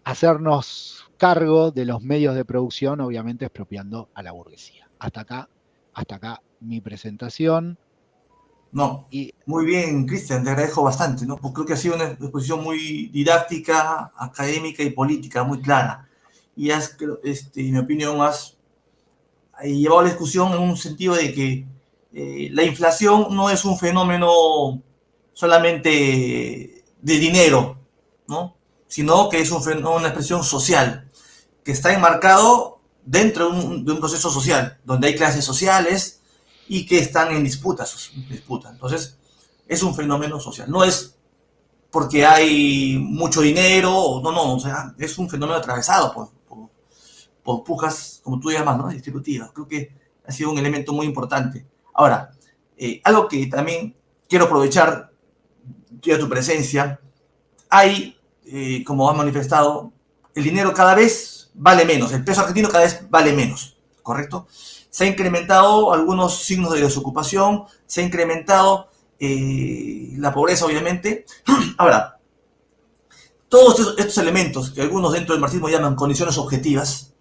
S2: hacernos cargo de los medios de producción, obviamente expropiando a la burguesía. Hasta acá mi presentación.
S1: No,
S2: Y
S1: muy bien, Cristian, te agradezco bastante, ¿no? Porque creo que ha sido una exposición muy didáctica, académica y política, muy clara. Y has, en mi opinión, has llevado la discusión en un sentido de que la inflación no es un fenómeno solamente de dinero, ¿no? Sino que es una expresión social, que está enmarcado dentro de un proceso social, donde hay clases sociales y que están en disputa. Entonces, es un fenómeno social. No es porque hay mucho dinero, no, no, o sea, es un fenómeno atravesado por pujas, como tú llamas, ¿no? Distributivas. Creo que ha sido un elemento muy importante. Ahora, algo que también quiero aprovechar de tu presencia, hay, como has manifestado, el dinero cada vez vale menos, el peso argentino cada vez vale menos, ¿correcto? Se ha incrementado algunos signos de desocupación, se ha incrementado la pobreza, obviamente. Ahora, todos estos elementos que algunos dentro del marxismo llaman condiciones objetivas,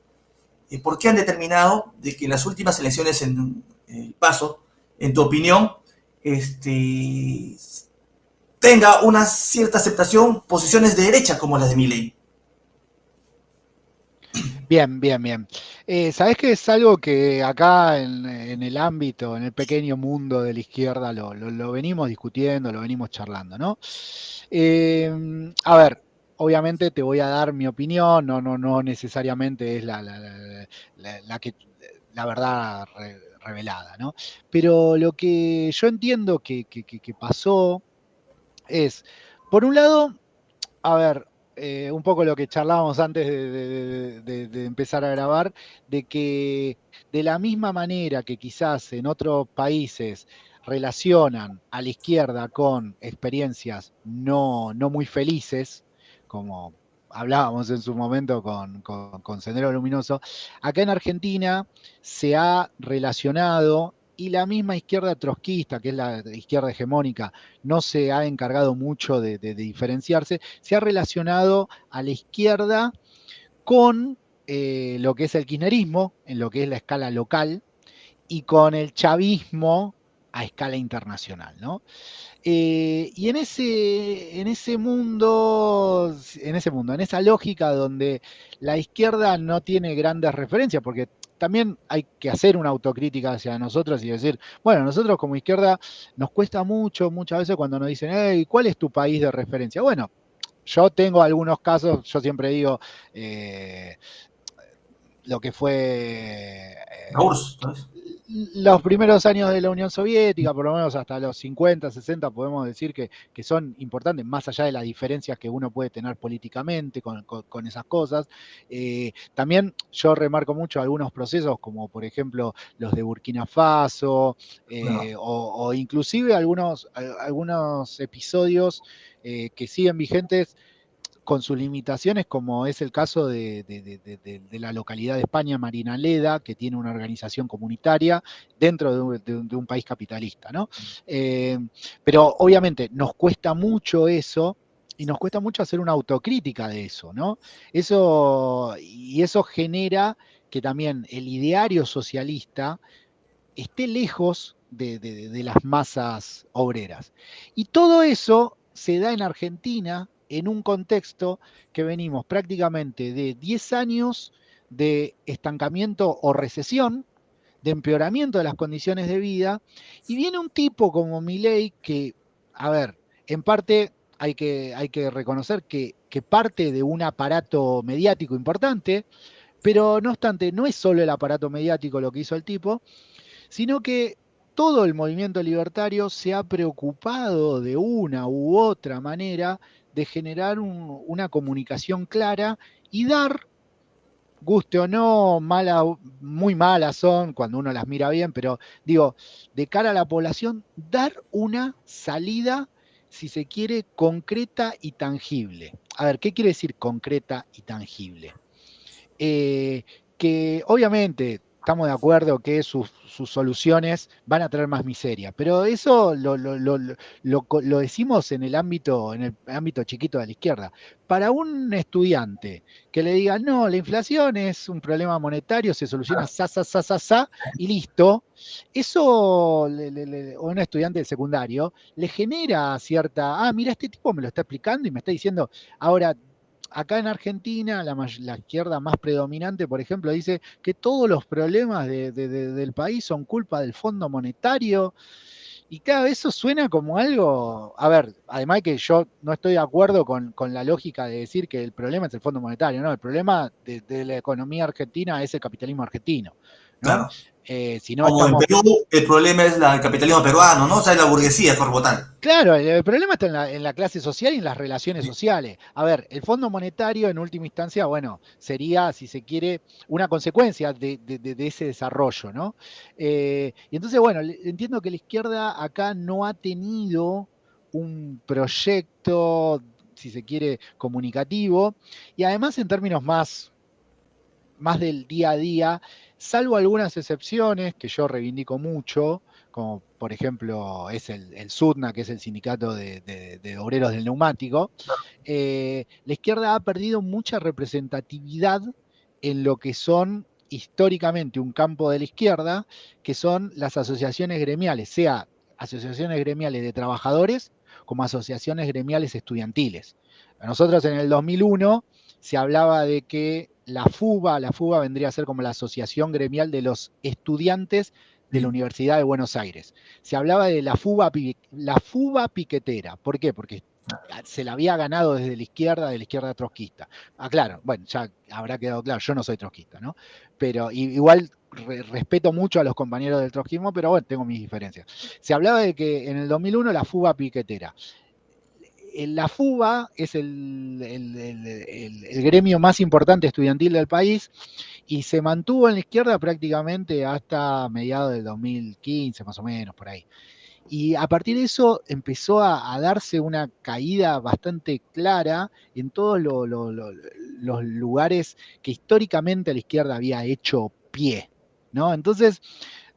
S1: ¿por qué han determinado de que en las últimas elecciones en el Paso, en tu opinión, tenga una cierta aceptación posiciones de derecha como las de Milei?
S2: bien, bien, bien. ¿Sabés que es algo que acá en el ámbito, en el pequeño mundo de la izquierda, lo venimos discutiendo, lo venimos charlando, ¿no? A ver, obviamente te voy a dar mi opinión, no necesariamente es la verdad revelada, ¿no? Pero lo que yo entiendo que pasó es, por un lado, a ver, un poco lo que charlábamos antes de empezar a grabar, de que de la misma manera que quizás en otros países relacionan a la izquierda con experiencias no muy felices, como hablábamos en su momento con Sendero Luminoso, acá en Argentina se ha relacionado y la misma izquierda trotskista, que es la izquierda hegemónica, no se ha encargado mucho de diferenciarse, se ha relacionado a la izquierda con lo que es el kirchnerismo, en lo que es la escala local, y con el chavismo a escala internacional, ¿no? Y en esa lógica donde la izquierda no tiene grandes referencias, porque también hay que hacer una autocrítica hacia nosotros y decir, bueno, nosotros como izquierda nos cuesta mucho, muchas veces cuando nos dicen, hey, ¿cuál es tu país de referencia? Bueno, yo tengo algunos casos, yo siempre digo, eh, lo que fue
S1: La URSS, ¿sabes?
S2: los primeros años de la Unión Soviética, por lo menos hasta los 50, 60, podemos decir que son importantes, más allá de las diferencias que uno puede tener políticamente con esas cosas. También yo remarco mucho algunos procesos, como por ejemplo los de Burkina Faso,
S1: Claro.
S2: o inclusive algunos episodios que siguen vigentes con sus limitaciones, como es el caso de la localidad de España, Marinaleda, que tiene una organización comunitaria dentro de un país capitalista, ¿no? Eh, pero obviamente nos cuesta mucho eso y nos cuesta mucho hacer una autocrítica de eso, ¿no? Eso genera que también el ideario socialista esté lejos de las masas obreras. Y todo eso se da en Argentina en un contexto que venimos prácticamente de 10 años de estancamiento o recesión, de empeoramiento de las condiciones de vida, y viene un tipo como Milei que, a ver, en parte hay que reconocer que parte de un aparato mediático importante, pero no obstante, no es solo el aparato mediático lo que hizo el tipo, sino que todo el movimiento libertario se ha preocupado de una u otra manera de generar una comunicación clara y dar, guste o no, muy malas son cuando uno las mira bien, pero digo, de cara a la población, dar una salida si se quiere, concreta y tangible. A ver, ¿qué quiere decir concreta y tangible? Que obviamente estamos de acuerdo que sus soluciones van a traer más miseria, pero eso lo decimos en el ámbito chiquito de la izquierda. Para un estudiante que le diga, no, la inflación es un problema monetario, se soluciona sa, y listo, eso, o un estudiante del secundario, le genera cierta, mira, este tipo me lo está explicando y me está diciendo, ahora, acá en Argentina, la izquierda más predominante, por ejemplo, dice que todos los problemas del país son culpa del Fondo Monetario. Y claro, eso suena como algo. A ver, además de que yo no estoy de acuerdo con la lógica de decir que el problema es el Fondo Monetario, ¿no? El problema de la economía argentina es el capitalismo argentino, ¿no?
S1: Claro.
S2: Si no
S1: Como en
S2: estamos.
S1: Perú, el problema es el capitalismo peruano, ¿no? O sea, la burguesía corporal.
S2: Claro, el problema está en la clase social y en las relaciones sociales. A ver, el Fondo Monetario en última instancia, bueno, sería, si se quiere, una consecuencia de ese desarrollo, ¿no? Y entonces, bueno, entiendo que la izquierda acá no ha tenido un proyecto, si se quiere, comunicativo, y además en términos más del día a día, salvo algunas excepciones que yo reivindico mucho, como por ejemplo es el SUTNA, que es el sindicato de obreros del neumático, la izquierda ha perdido mucha representatividad en lo que son históricamente un campo de la izquierda, que son las asociaciones gremiales, sea asociaciones gremiales de trabajadores como asociaciones gremiales estudiantiles. Nosotros en el 2001 se hablaba de que la FUBA vendría a ser como la Asociación Gremial de los Estudiantes de la
S1: Sí.
S2: Universidad de Buenos Aires. Se hablaba de la FUBA piquetera. ¿Por qué? Porque se la había ganado desde de la izquierda trotskista. Claro, bueno, ya habrá quedado claro, yo no soy trotskista, ¿no? Pero igual respeto mucho a los compañeros del trotskismo, pero bueno, tengo mis diferencias. Se hablaba de que en el 2001 la FUBA piquetera. La FUBA es el gremio más importante estudiantil del país y se mantuvo en la izquierda prácticamente hasta mediados del 2015, más o menos, por ahí. Y a partir de eso empezó a darse una caída bastante clara en todos los lugares que históricamente la izquierda había hecho pie, ¿no? Entonces,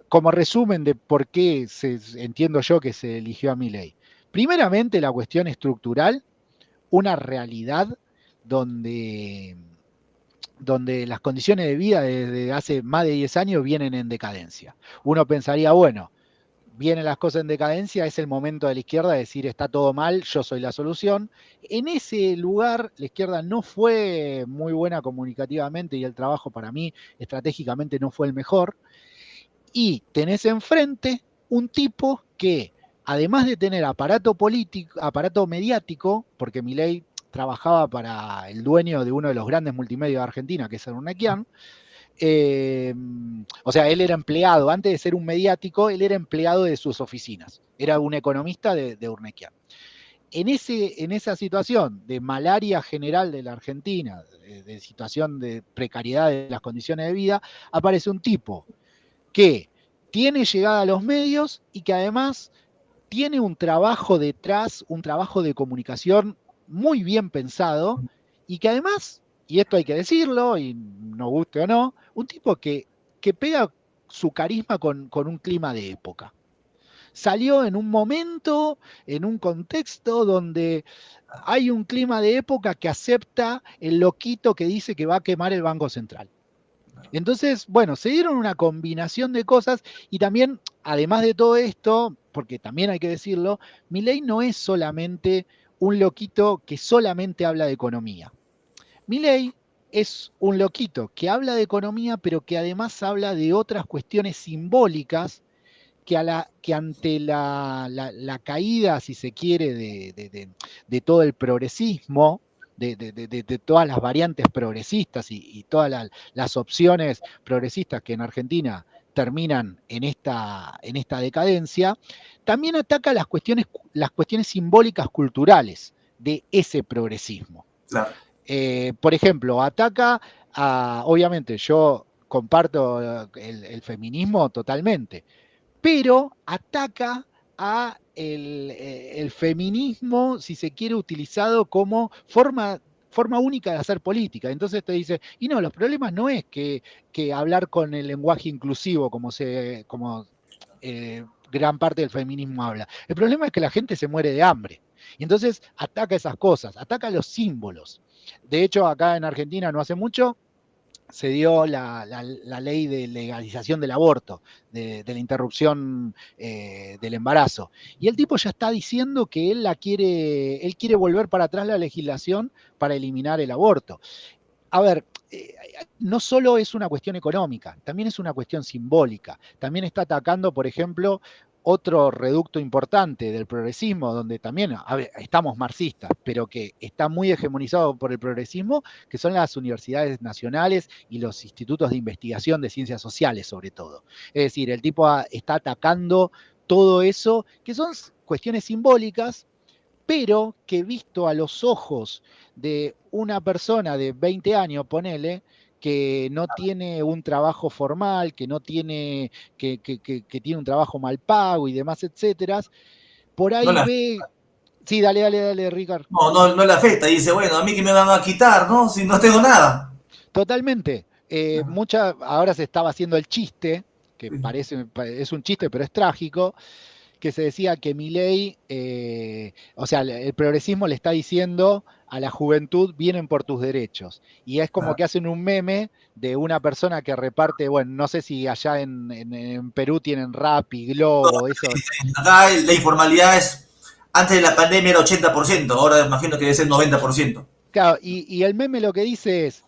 S2: como resumen de por qué entiendo yo que se eligió a Milei. Primeramente, la cuestión estructural, una realidad donde, donde las condiciones de vida desde hace más de 10 años vienen en decadencia. Uno pensaría, bueno, vienen las cosas en decadencia, es el momento de la izquierda de decir está todo mal, yo soy la solución. En ese lugar la izquierda no fue muy buena comunicativamente y el trabajo para mí estratégicamente no fue el mejor. Y tenés enfrente un tipo que, además de tener aparato político, aparato mediático, porque Milei trabajaba para el dueño de uno de los grandes multimedios de Argentina, que es Urnequian, o sea, él era empleado, antes de ser un mediático, él era empleado de sus oficinas, era un economista de Urnequian. En esa situación de malaria general de la Argentina, de situación de precariedad de las condiciones de vida, aparece un tipo que tiene llegada a los medios y que además tiene un trabajo detrás, un trabajo de comunicación muy bien pensado y que además, y esto hay que decirlo, y no guste o no, un tipo que pega su carisma con un clima de época. Salió en un momento, en un contexto donde hay un clima de época que acepta el loquito que dice que va a quemar el Banco Central. Entonces, bueno, se dieron una combinación de cosas y también, además de todo esto, porque también hay que decirlo, Milei no es solamente un loquito que solamente habla de economía. Milei es un loquito que habla de economía, pero que además habla de otras cuestiones simbólicas que ante la caída, si se quiere, de todo el progresismo, de todas las variantes progresistas y todas las opciones progresistas que en Argentina terminan en esta decadencia, también ataca las cuestiones simbólicas culturales de ese progresismo.
S1: Claro.
S2: Por ejemplo, ataca obviamente yo comparto el feminismo totalmente, pero ataca a el feminismo, si se quiere, utilizado como forma única de hacer política. Entonces te dice, y no, los problemas no es que hablar con el lenguaje inclusivo como gran parte del feminismo habla. El problema es que la gente se muere de hambre. Y entonces ataca esas cosas, ataca los símbolos. De hecho, acá en Argentina no hace mucho se dio la ley de legalización del aborto, de la interrupción del embarazo. Y el tipo ya está diciendo que él quiere volver para atrás la legislación para eliminar el aborto. A ver, no solo es una cuestión económica, también es una cuestión simbólica. También está atacando, por ejemplo, otro reducto importante del progresismo, donde también estamos marxistas, pero que está muy hegemonizado por el progresismo, que son las universidades nacionales y los institutos de investigación de ciencias sociales, sobre todo. Es decir, el tipo está atacando todo eso, que son cuestiones simbólicas, pero que visto a los ojos de una persona de 20 años, ponele, que no tiene un trabajo formal, que no tiene, que tiene un trabajo mal pago y demás, etcétera, por
S1: No
S2: ahí
S1: la,
S2: ve. Sí, dale, Ricardo.
S1: no le afecta. Dice, bueno, a mí que me van a quitar, ¿no? Si no tengo nada.
S2: Totalmente. Ahora se estaba haciendo el chiste, que es un chiste, pero es trágico, que se decía que Milei, o sea, el progresismo le está diciendo a la juventud, vienen por tus derechos. Y es como
S1: Ah,
S2: que hacen un meme de una persona que reparte, bueno, no sé si allá en Perú tienen Rappi, Globo, eso.
S1: acá la informalidad es, antes de la pandemia era 80%, ahora imagino que debe ser 90%.
S2: Claro, y el meme lo que dice es,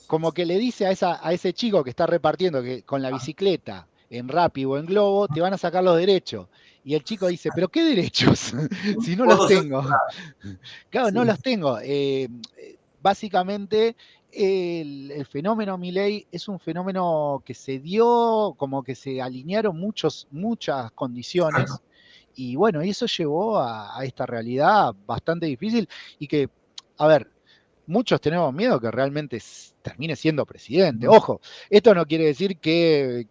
S2: como que le dice a ese chico que está repartiendo que con la bicicleta en Rappi o en Globo, te van a sacar los derechos. Y el chico dice, ¿pero qué derechos? Si no los
S1: Todos,
S2: tengo. Claro, no
S1: sí.
S2: los tengo. Básicamente, el fenómeno Milei es un fenómeno que se dio, como que se alinearon muchas condiciones. Y bueno, y eso llevó a esta realidad bastante difícil y que, a ver, muchos tenemos miedo que realmente termine siendo presidente. Ojo, esto no quiere decir que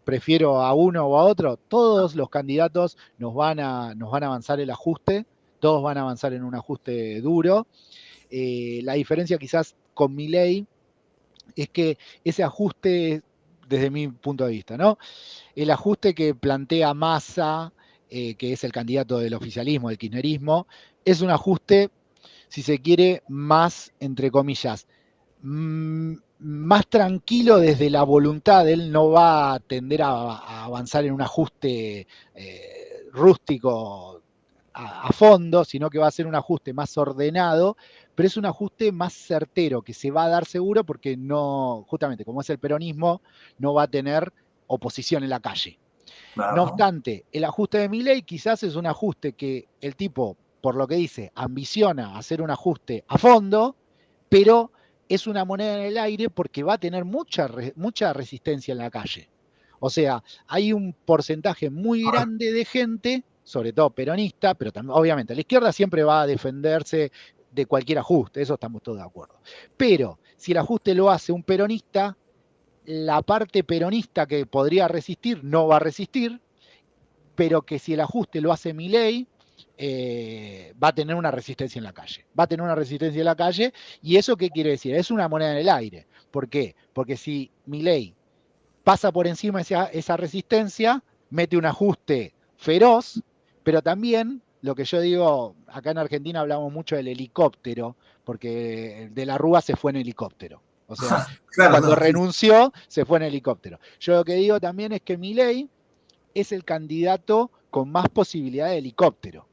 S2: prefiero a uno o a otro. Todos los candidatos nos van a avanzar el ajuste, todos van a avanzar en un ajuste duro. La diferencia quizás con mi ley es que ese ajuste, desde mi punto de vista, ¿no? El ajuste que plantea Massa, que es el candidato del oficialismo, del kirchnerismo, es un ajuste, si se quiere, más, entre comillas, más tranquilo desde la voluntad. Él no va a tender a avanzar en un ajuste rústico a fondo, sino que va a ser un ajuste más ordenado, pero es un ajuste más certero, que se va a dar seguro porque no, justamente como es el peronismo, no va a tener oposición en la calle. No
S1: Claro.
S2: obstante, el ajuste de Milei quizás es un ajuste que el tipo, por lo que dice, ambiciona hacer un ajuste a fondo, pero es una moneda en el aire porque va a tener mucha resistencia en la calle. O sea, hay un porcentaje muy grande de gente, sobre todo peronista, pero también, obviamente, la izquierda siempre va a defenderse de cualquier ajuste, eso estamos todos de acuerdo. Pero si el ajuste lo hace un peronista, la parte peronista que podría resistir no va a resistir, pero que si el ajuste lo hace Milei, va a tener una resistencia en la calle. Va a tener una resistencia en la calle, ¿y eso qué quiere decir? Es una moneda en el aire. ¿Por qué? Porque si Milei pasa por encima esa resistencia, mete un ajuste feroz, pero también lo que yo digo, acá en Argentina hablamos mucho del helicóptero, porque de la Rúa se fue en helicóptero. O sea,
S1: Claro,
S2: cuando
S1: claro.
S2: renunció, se fue en helicóptero. Yo lo que digo también es que Milei es el candidato con más posibilidad de helicóptero.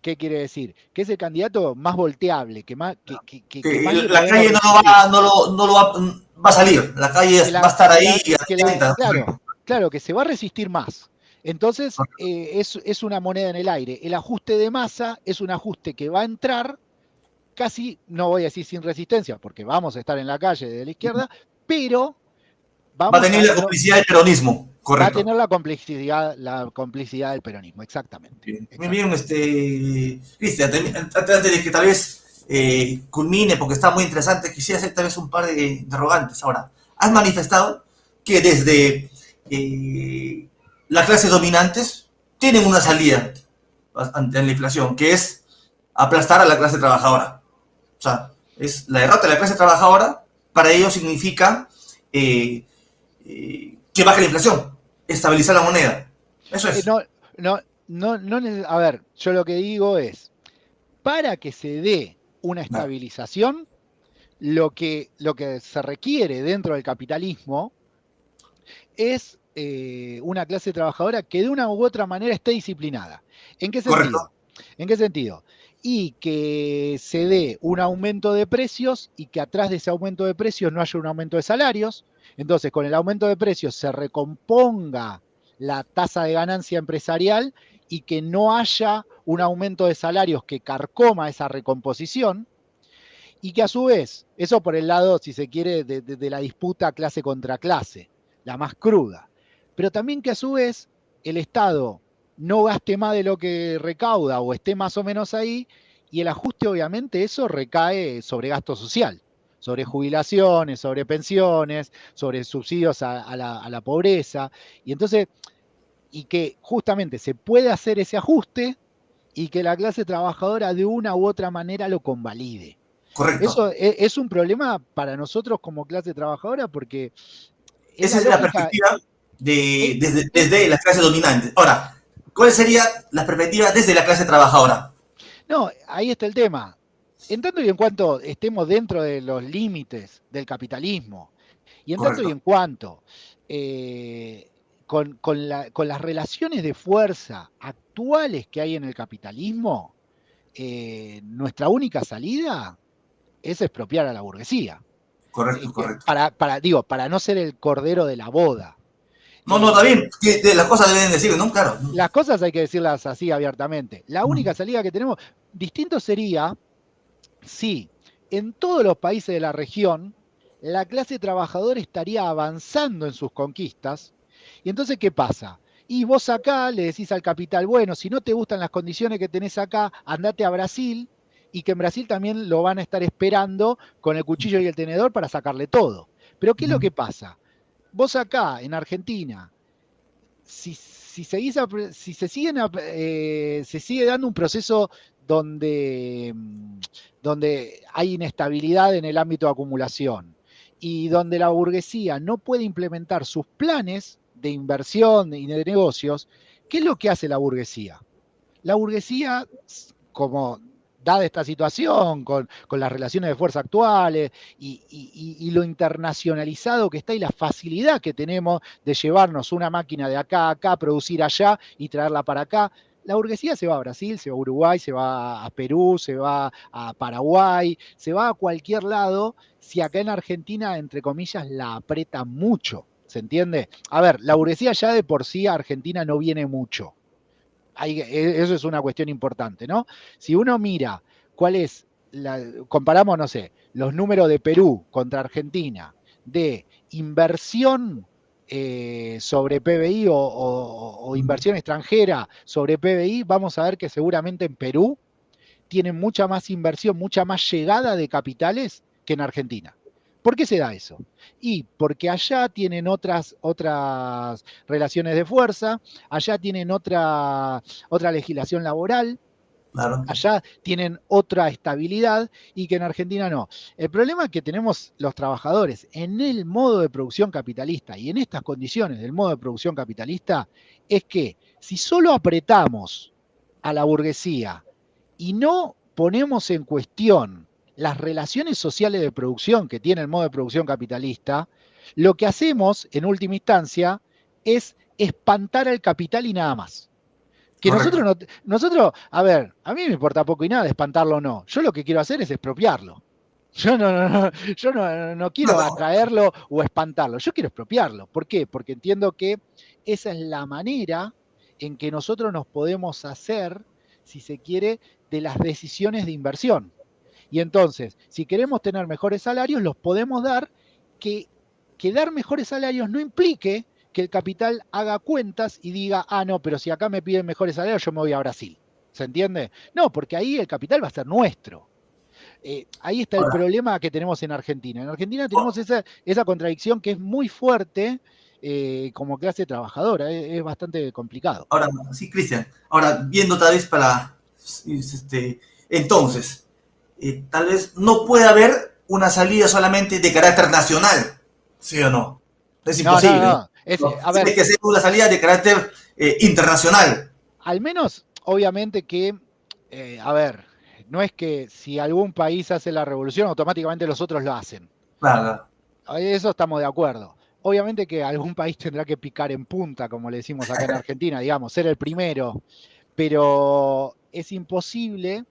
S2: ¿Qué quiere decir? Que es el candidato más volteable, que más le
S1: La
S2: podemos
S1: calle no lo
S2: resistir.
S1: va, no lo va a salir, la calle
S2: Que
S1: va a
S2: la,
S1: estar
S2: que
S1: ahí
S2: la,
S1: y
S2: que la,
S1: atenta.
S2: claro, que se va a resistir más. Entonces, es una moneda en el aire. El ajuste de masa es un ajuste que va a entrar casi, no voy a decir sin resistencia, porque vamos a estar en la calle de la izquierda, pero
S1: Va a
S2: vamos
S1: tener
S2: a,
S1: la
S2: no,
S1: complicidad del peronismo,
S2: va a
S1: correcto.
S2: tener la complicidad del peronismo, exactamente.
S1: Bien, muy bien,
S2: Exactamente.
S1: Cristian, antes de que tal vez culmine, porque está muy interesante, quisiera hacer tal vez un par de interrogantes. Ahora, has manifestado que desde las clases dominantes tienen una salida ante la inflación, que es aplastar a la clase trabajadora. O sea, es la derrota de la clase trabajadora, para ellos significa que baje la inflación, estabilizar la moneda. Eso es.
S2: No, no, a ver, yo lo que digo es, para que se dé una
S1: No,
S2: estabilización, lo que se requiere dentro del capitalismo es una clase trabajadora que de una u otra manera esté disciplinada. ¿En qué
S1: correcto.
S2: sentido? ¿En qué sentido? Y que se dé un aumento de precios y que atrás de ese aumento de precios no haya un aumento de salarios. Entonces, con el aumento de precios se recomponga la tasa de ganancia empresarial y que no haya un aumento de salarios que carcoma esa recomposición y que a su vez, eso por el lado, si se quiere, de la disputa clase contra clase, la más cruda, pero también que a su vez el Estado no gaste más de lo que recauda o esté más o menos ahí, y el ajuste obviamente eso recae sobre gasto social, sobre jubilaciones, sobre pensiones, sobre subsidios a la pobreza, y entonces, y que justamente se puede hacer ese ajuste y que la clase trabajadora de una u otra manera lo convalide.
S1: Correcto.
S2: Eso es un problema para nosotros como clase trabajadora porque es
S1: Esa
S2: la
S1: es la
S2: lógica.
S1: perspectiva
S2: Es, es-
S1: desde la clase dominante. Ahora, ¿cuál sería la perspectiva desde la clase trabajadora?
S2: no, ahí está el tema. En tanto y en cuanto estemos dentro de los límites del capitalismo, y en tanto y
S1: Correcto.
S2: en cuanto con las relaciones de fuerza actuales que hay en el capitalismo, nuestra única salida es expropiar a la burguesía.
S1: Correcto, correcto.
S2: Para no ser el cordero de la boda.
S1: No, no, está
S2: Eh,
S1: bien. Las cosas deben decir, ¿no? Claro.
S2: las cosas hay que decirlas así abiertamente. La única salida que tenemos, distinto sería si en todos los países de la región la clase trabajadora estaría avanzando en sus conquistas. Y entonces, ¿qué pasa? Y vos acá le decís al capital, bueno, si no te gustan las condiciones que tenés acá, andate a Brasil y que en Brasil también lo van a estar esperando con el cuchillo y el tenedor para sacarle todo. Pero ¿qué es lo que pasa? Vos acá, en Argentina, si si se, se sigue dando un proceso donde, donde hay inestabilidad en el ámbito de acumulación y donde la burguesía no puede implementar sus planes de inversión y de negocios, ¿qué es lo que hace la burguesía? La burguesía, como dada esta situación, con las relaciones de fuerza actuales y lo internacionalizado que está y la facilidad que tenemos de llevarnos una máquina de acá a acá, producir allá y traerla para acá, la burguesía se va a Brasil, se va a Uruguay, se va a Perú, se va a Paraguay, se va a cualquier lado, si acá en Argentina, entre comillas, la aprieta mucho. ¿Se entiende? A ver, la burguesía ya de por sí a Argentina no viene mucho. Eso es una cuestión importante, ¿no? Si uno mira cuál es, comparamos, no sé, los números de Perú contra Argentina de inversión sobre PBI o inversión extranjera sobre PBI, vamos a ver que seguramente en Perú tienen mucha más inversión, mucha más llegada de capitales que en Argentina. ¿Por qué se da eso? Y porque allá tienen otras relaciones de fuerza, allá tienen otra legislación laboral,
S1: Claro.
S2: allá tienen otra estabilidad y que en Argentina no. El problema que tenemos los trabajadores en el modo de producción capitalista y en estas condiciones del modo de producción capitalista es que si solo apretamos a la burguesía y no ponemos en cuestión las relaciones sociales de producción que tiene el modo de producción capitalista, lo que hacemos en última instancia es espantar al capital y nada más. Que
S1: Correcto.
S2: nosotros, a ver, a mí me importa poco y nada espantarlo o no. Yo lo que quiero hacer es expropiarlo. Yo no
S1: No,
S2: quiero
S1: no.
S2: atraerlo o espantarlo, yo quiero expropiarlo. ¿Por qué? Porque entiendo que esa es la manera en que nosotros nos podemos hacer, si se quiere, de las decisiones de inversión. Y entonces, si queremos tener mejores salarios, los podemos dar, que, que dar mejores salarios no implique que el capital haga cuentas y diga, ah, no, pero si acá me piden mejores salarios, yo me voy a Brasil. ¿Se entiende? No, porque ahí el capital va a ser nuestro. Ahí está el
S1: Ahora,
S2: problema que tenemos en Argentina. En Argentina tenemos esa contradicción que es muy fuerte como clase trabajadora. Es bastante complicado.
S1: Ahora, sí, Cristian. Ahora, viendo otra vez entonces, tal vez no puede haber una salida solamente de carácter nacional, ¿sí o no? Es
S2: No, no,
S1: imposible, ¿no?
S2: no.
S1: No,
S2: A
S1: tiene
S2: ver,
S1: que ser una salida de carácter internacional.
S2: al menos, obviamente que, a ver, no es que si algún país hace la revolución, automáticamente los otros lo hacen.
S1: Claro,
S2: Eso estamos de acuerdo. Obviamente que algún país tendrá que picar en punta, como le decimos acá en Argentina, digamos, ser el primero, pero es imposible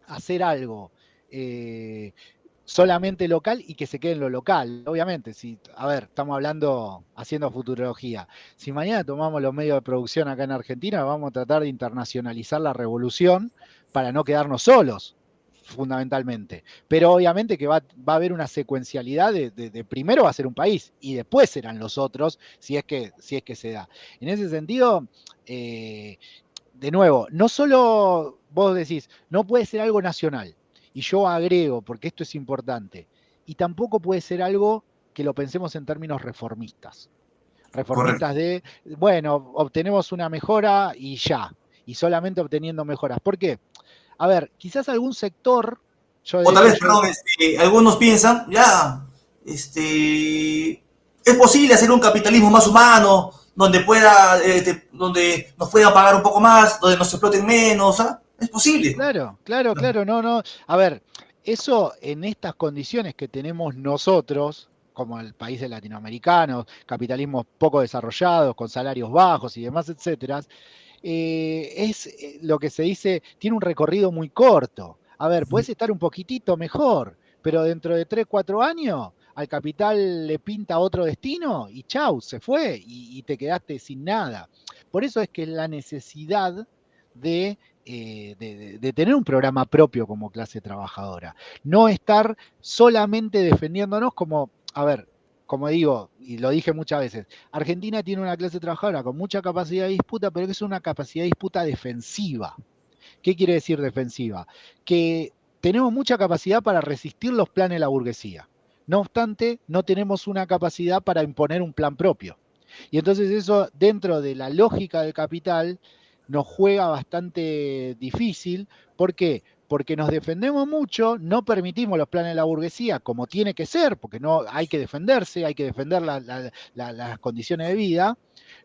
S2: hacer algo eh, solamente local y que se quede en lo local. Obviamente, si, a ver, estamos hablando, haciendo futurología. Si mañana tomamos los medios de producción acá en Argentina, vamos a tratar de internacionalizar la revolución para no quedarnos solos, fundamentalmente. Pero obviamente que va a haber una secuencialidad de primero va a ser un país y después serán los otros, si es que se da. En ese sentido, de nuevo, no solo vos decís, no puede ser algo nacional, y yo agrego, porque esto es importante, y tampoco puede ser algo que lo pensemos en términos reformistas.
S1: correcto.
S2: Reformistas de, bueno, obtenemos una mejora y ya, y solamente obteniendo mejoras. ¿Por qué? A ver, quizás algún sector, yo de
S1: O tal
S2: hecho,
S1: vez, perdón, algunos piensan, ya, es posible hacer un capitalismo más humano, donde donde nos puedan pagar un poco más, donde nos exploten menos, ¿ah? Es posible.
S2: claro, claro, claro, no, no. A ver, eso en estas condiciones que tenemos nosotros, como el países latinoamericanos, capitalismos poco desarrollados, con salarios bajos y demás, etcétera, es lo que se dice, tiene un recorrido muy corto. A ver, puedes estar un poquitito mejor, pero dentro de 3, 4 años al capital le pinta otro destino y chau, se fue y te quedaste sin nada. Por eso es que la necesidad de tener un programa propio como clase trabajadora. No estar solamente defendiéndonos como, a ver, como digo, y lo dije muchas veces, Argentina tiene una clase trabajadora con mucha capacidad de disputa, pero que es una capacidad de disputa defensiva. ¿Qué quiere decir defensiva? Que tenemos mucha capacidad para resistir los planes de la burguesía. No obstante, no tenemos una capacidad para imponer un plan propio. Y entonces eso, dentro de la lógica del capital, nos juega bastante difícil. ¿Por qué? Porque nos defendemos mucho, no permitimos los planes de la burguesía como tiene que ser, porque no hay que defenderse, hay que defender las condiciones de vida.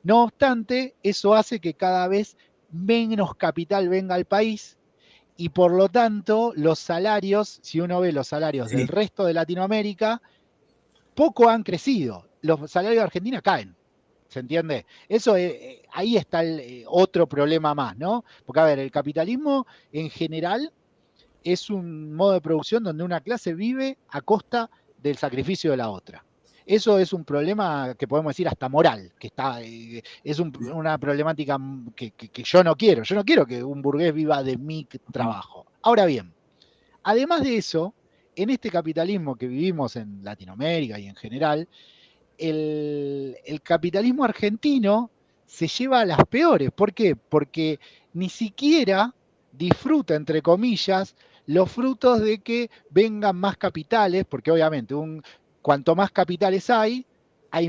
S2: No obstante, eso hace que cada vez menos capital venga al país y por lo tanto los salarios, si uno ve los salarios del
S1: Sí.
S2: resto de Latinoamérica, poco han crecido. Los salarios de Argentina caen. ¿Se entiende? Eso ahí está el otro problema más, ¿no? Porque, a ver, el capitalismo en general es un modo de producción donde una clase vive a costa del sacrificio de la otra. Eso es un problema que podemos decir hasta moral, que está, es una problemática que yo no quiero. Yo no quiero que un burgués viva de mi trabajo. Ahora bien, además de eso, en este capitalismo que vivimos en Latinoamérica y en general, el capitalismo argentino se lleva a las peores. ¿Por qué? Porque ni siquiera disfruta, entre comillas, los frutos de que vengan más capitales, porque obviamente cuanto más capitales hay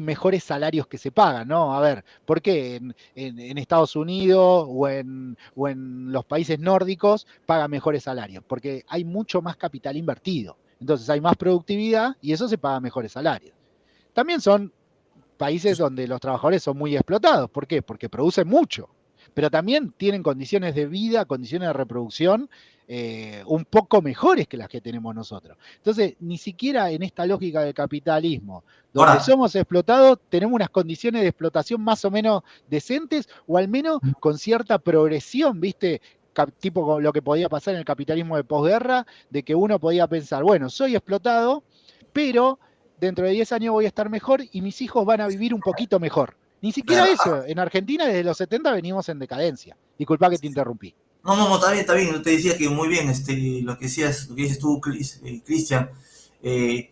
S2: mejores salarios que se pagan, ¿no? A ver, ¿por qué en Estados Unidos o en los países nórdicos pagan mejores salarios? Porque hay mucho más capital invertido. Entonces hay más productividad y eso se paga mejores salarios. También son países donde los trabajadores son muy explotados. ¿Por qué? Porque producen mucho, pero también tienen condiciones de vida, condiciones de reproducción un poco mejores que las que tenemos nosotros. Entonces, ni siquiera en esta lógica del capitalismo, donde
S1: Ahora,
S2: somos explotados, tenemos unas condiciones de explotación más o menos decentes o al menos con cierta progresión, ¿viste? Tipo lo que podía pasar en el capitalismo de posguerra, de que uno podía pensar, bueno, soy explotado, pero dentro de 10 años voy a estar mejor y mis hijos van a vivir un poquito mejor. Ni siquiera
S1: claro,
S2: eso. En Argentina desde los 70 venimos en decadencia. Disculpa que te interrumpí.
S1: no, no, no, está bien, yo te decía que muy bien, lo que dices tú, Cristian, creo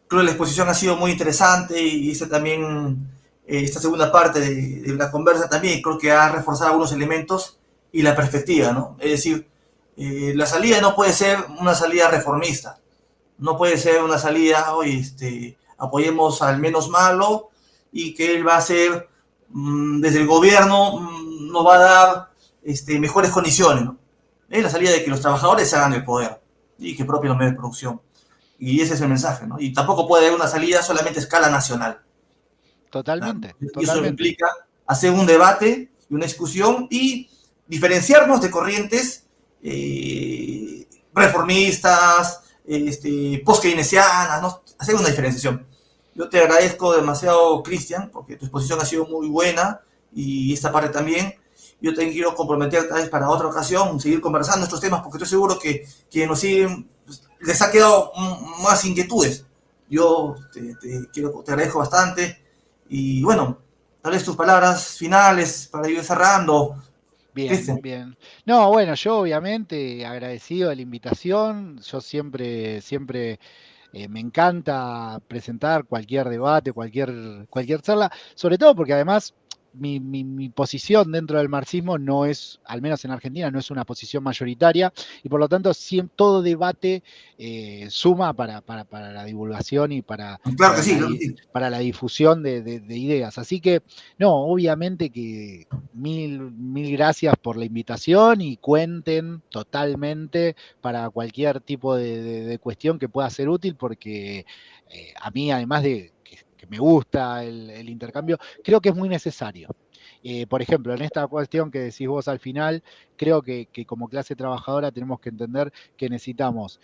S1: que la exposición ha sido muy interesante y también, esta segunda parte de la conversa también creo que ha reforzado algunos elementos y la perspectiva, ¿no? Es decir, la salida no puede ser una salida reformista, no puede ser una salida, oye, apoyemos al menos malo y que él va a hacer, desde el gobierno, nos va a dar mejores condiciones, ¿no? Es la salida de que los trabajadores se hagan el poder y que propio los medios de producción. Y ese es el mensaje, ¿no? Y tampoco puede haber una salida solamente a escala nacional. Claro.
S2: Totalmente,
S1: Y eso
S2: totalmente.
S1: implica hacer un debate y una discusión y diferenciarnos de corrientes reformistas, post-keynesianas, ¿no? Hacer una diferenciación. Yo te agradezco demasiado, Cristian, porque tu exposición ha sido muy buena y esta parte también. Yo también quiero comprometer tal vez para otra ocasión, seguir conversando estos temas, porque estoy seguro que nos siguen, pues, les ha quedado más inquietudes. Yo te agradezco bastante y bueno, tal vez tus palabras finales para ir cerrando,
S2: Bien,
S1: Cristian.
S2: bien. No, bueno, yo obviamente agradecido de la invitación. Yo siempre me encanta presentar cualquier debate, cualquier charla, sobre todo porque además mi posición dentro del marxismo no es, al menos en Argentina, no es una posición mayoritaria y por lo tanto todo debate suma para la divulgación y
S1: Claro que sí, claro que sí.
S2: para la difusión de ideas. Así que, no, obviamente que mil gracias por la invitación y cuenten totalmente para cualquier tipo de cuestión que pueda ser útil, porque a mí, además de que me gusta el intercambio, creo que es muy necesario. Por ejemplo, en esta cuestión que decís vos al final, creo que como clase trabajadora tenemos que entender que necesitamos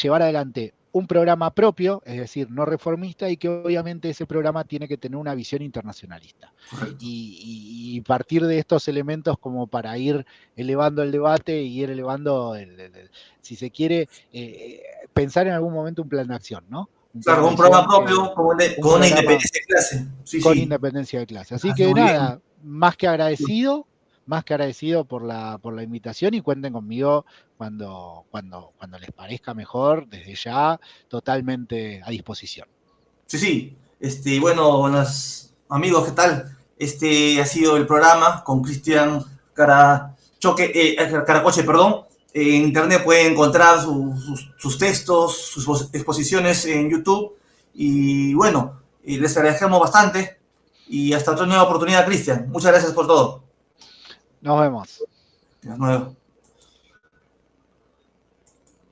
S2: llevar adelante un programa propio, es decir, no reformista, y que obviamente ese programa tiene que tener una visión internacionalista.
S1: Correcto.
S2: Y partir de estos elementos como para ir elevando el debate y ir elevando, si se quiere, pensar en algún momento un plan de acción, ¿no? Un plan
S1: Claro,
S2: de
S1: un programa
S2: acción
S1: propio
S2: un
S1: con una
S2: programa
S1: independencia de clase. Sí,
S2: con
S1: sí.
S2: independencia de clase. Así
S1: Así
S2: que
S1: muy bien.
S2: nada, más que agradecido por la invitación y cuenten conmigo cuando les parezca mejor, desde ya, totalmente a disposición.
S1: Sí, sí. Bueno, buenos amigos, ¿qué tal? Este ha sido el programa con Cristian Caracoche, perdón. En internet pueden encontrar sus textos, sus exposiciones en YouTube. Y bueno, les agradecemos bastante. Y hasta otra nueva oportunidad, Cristian. Muchas gracias por todo.
S2: Nos vemos.
S1: Hasta luego.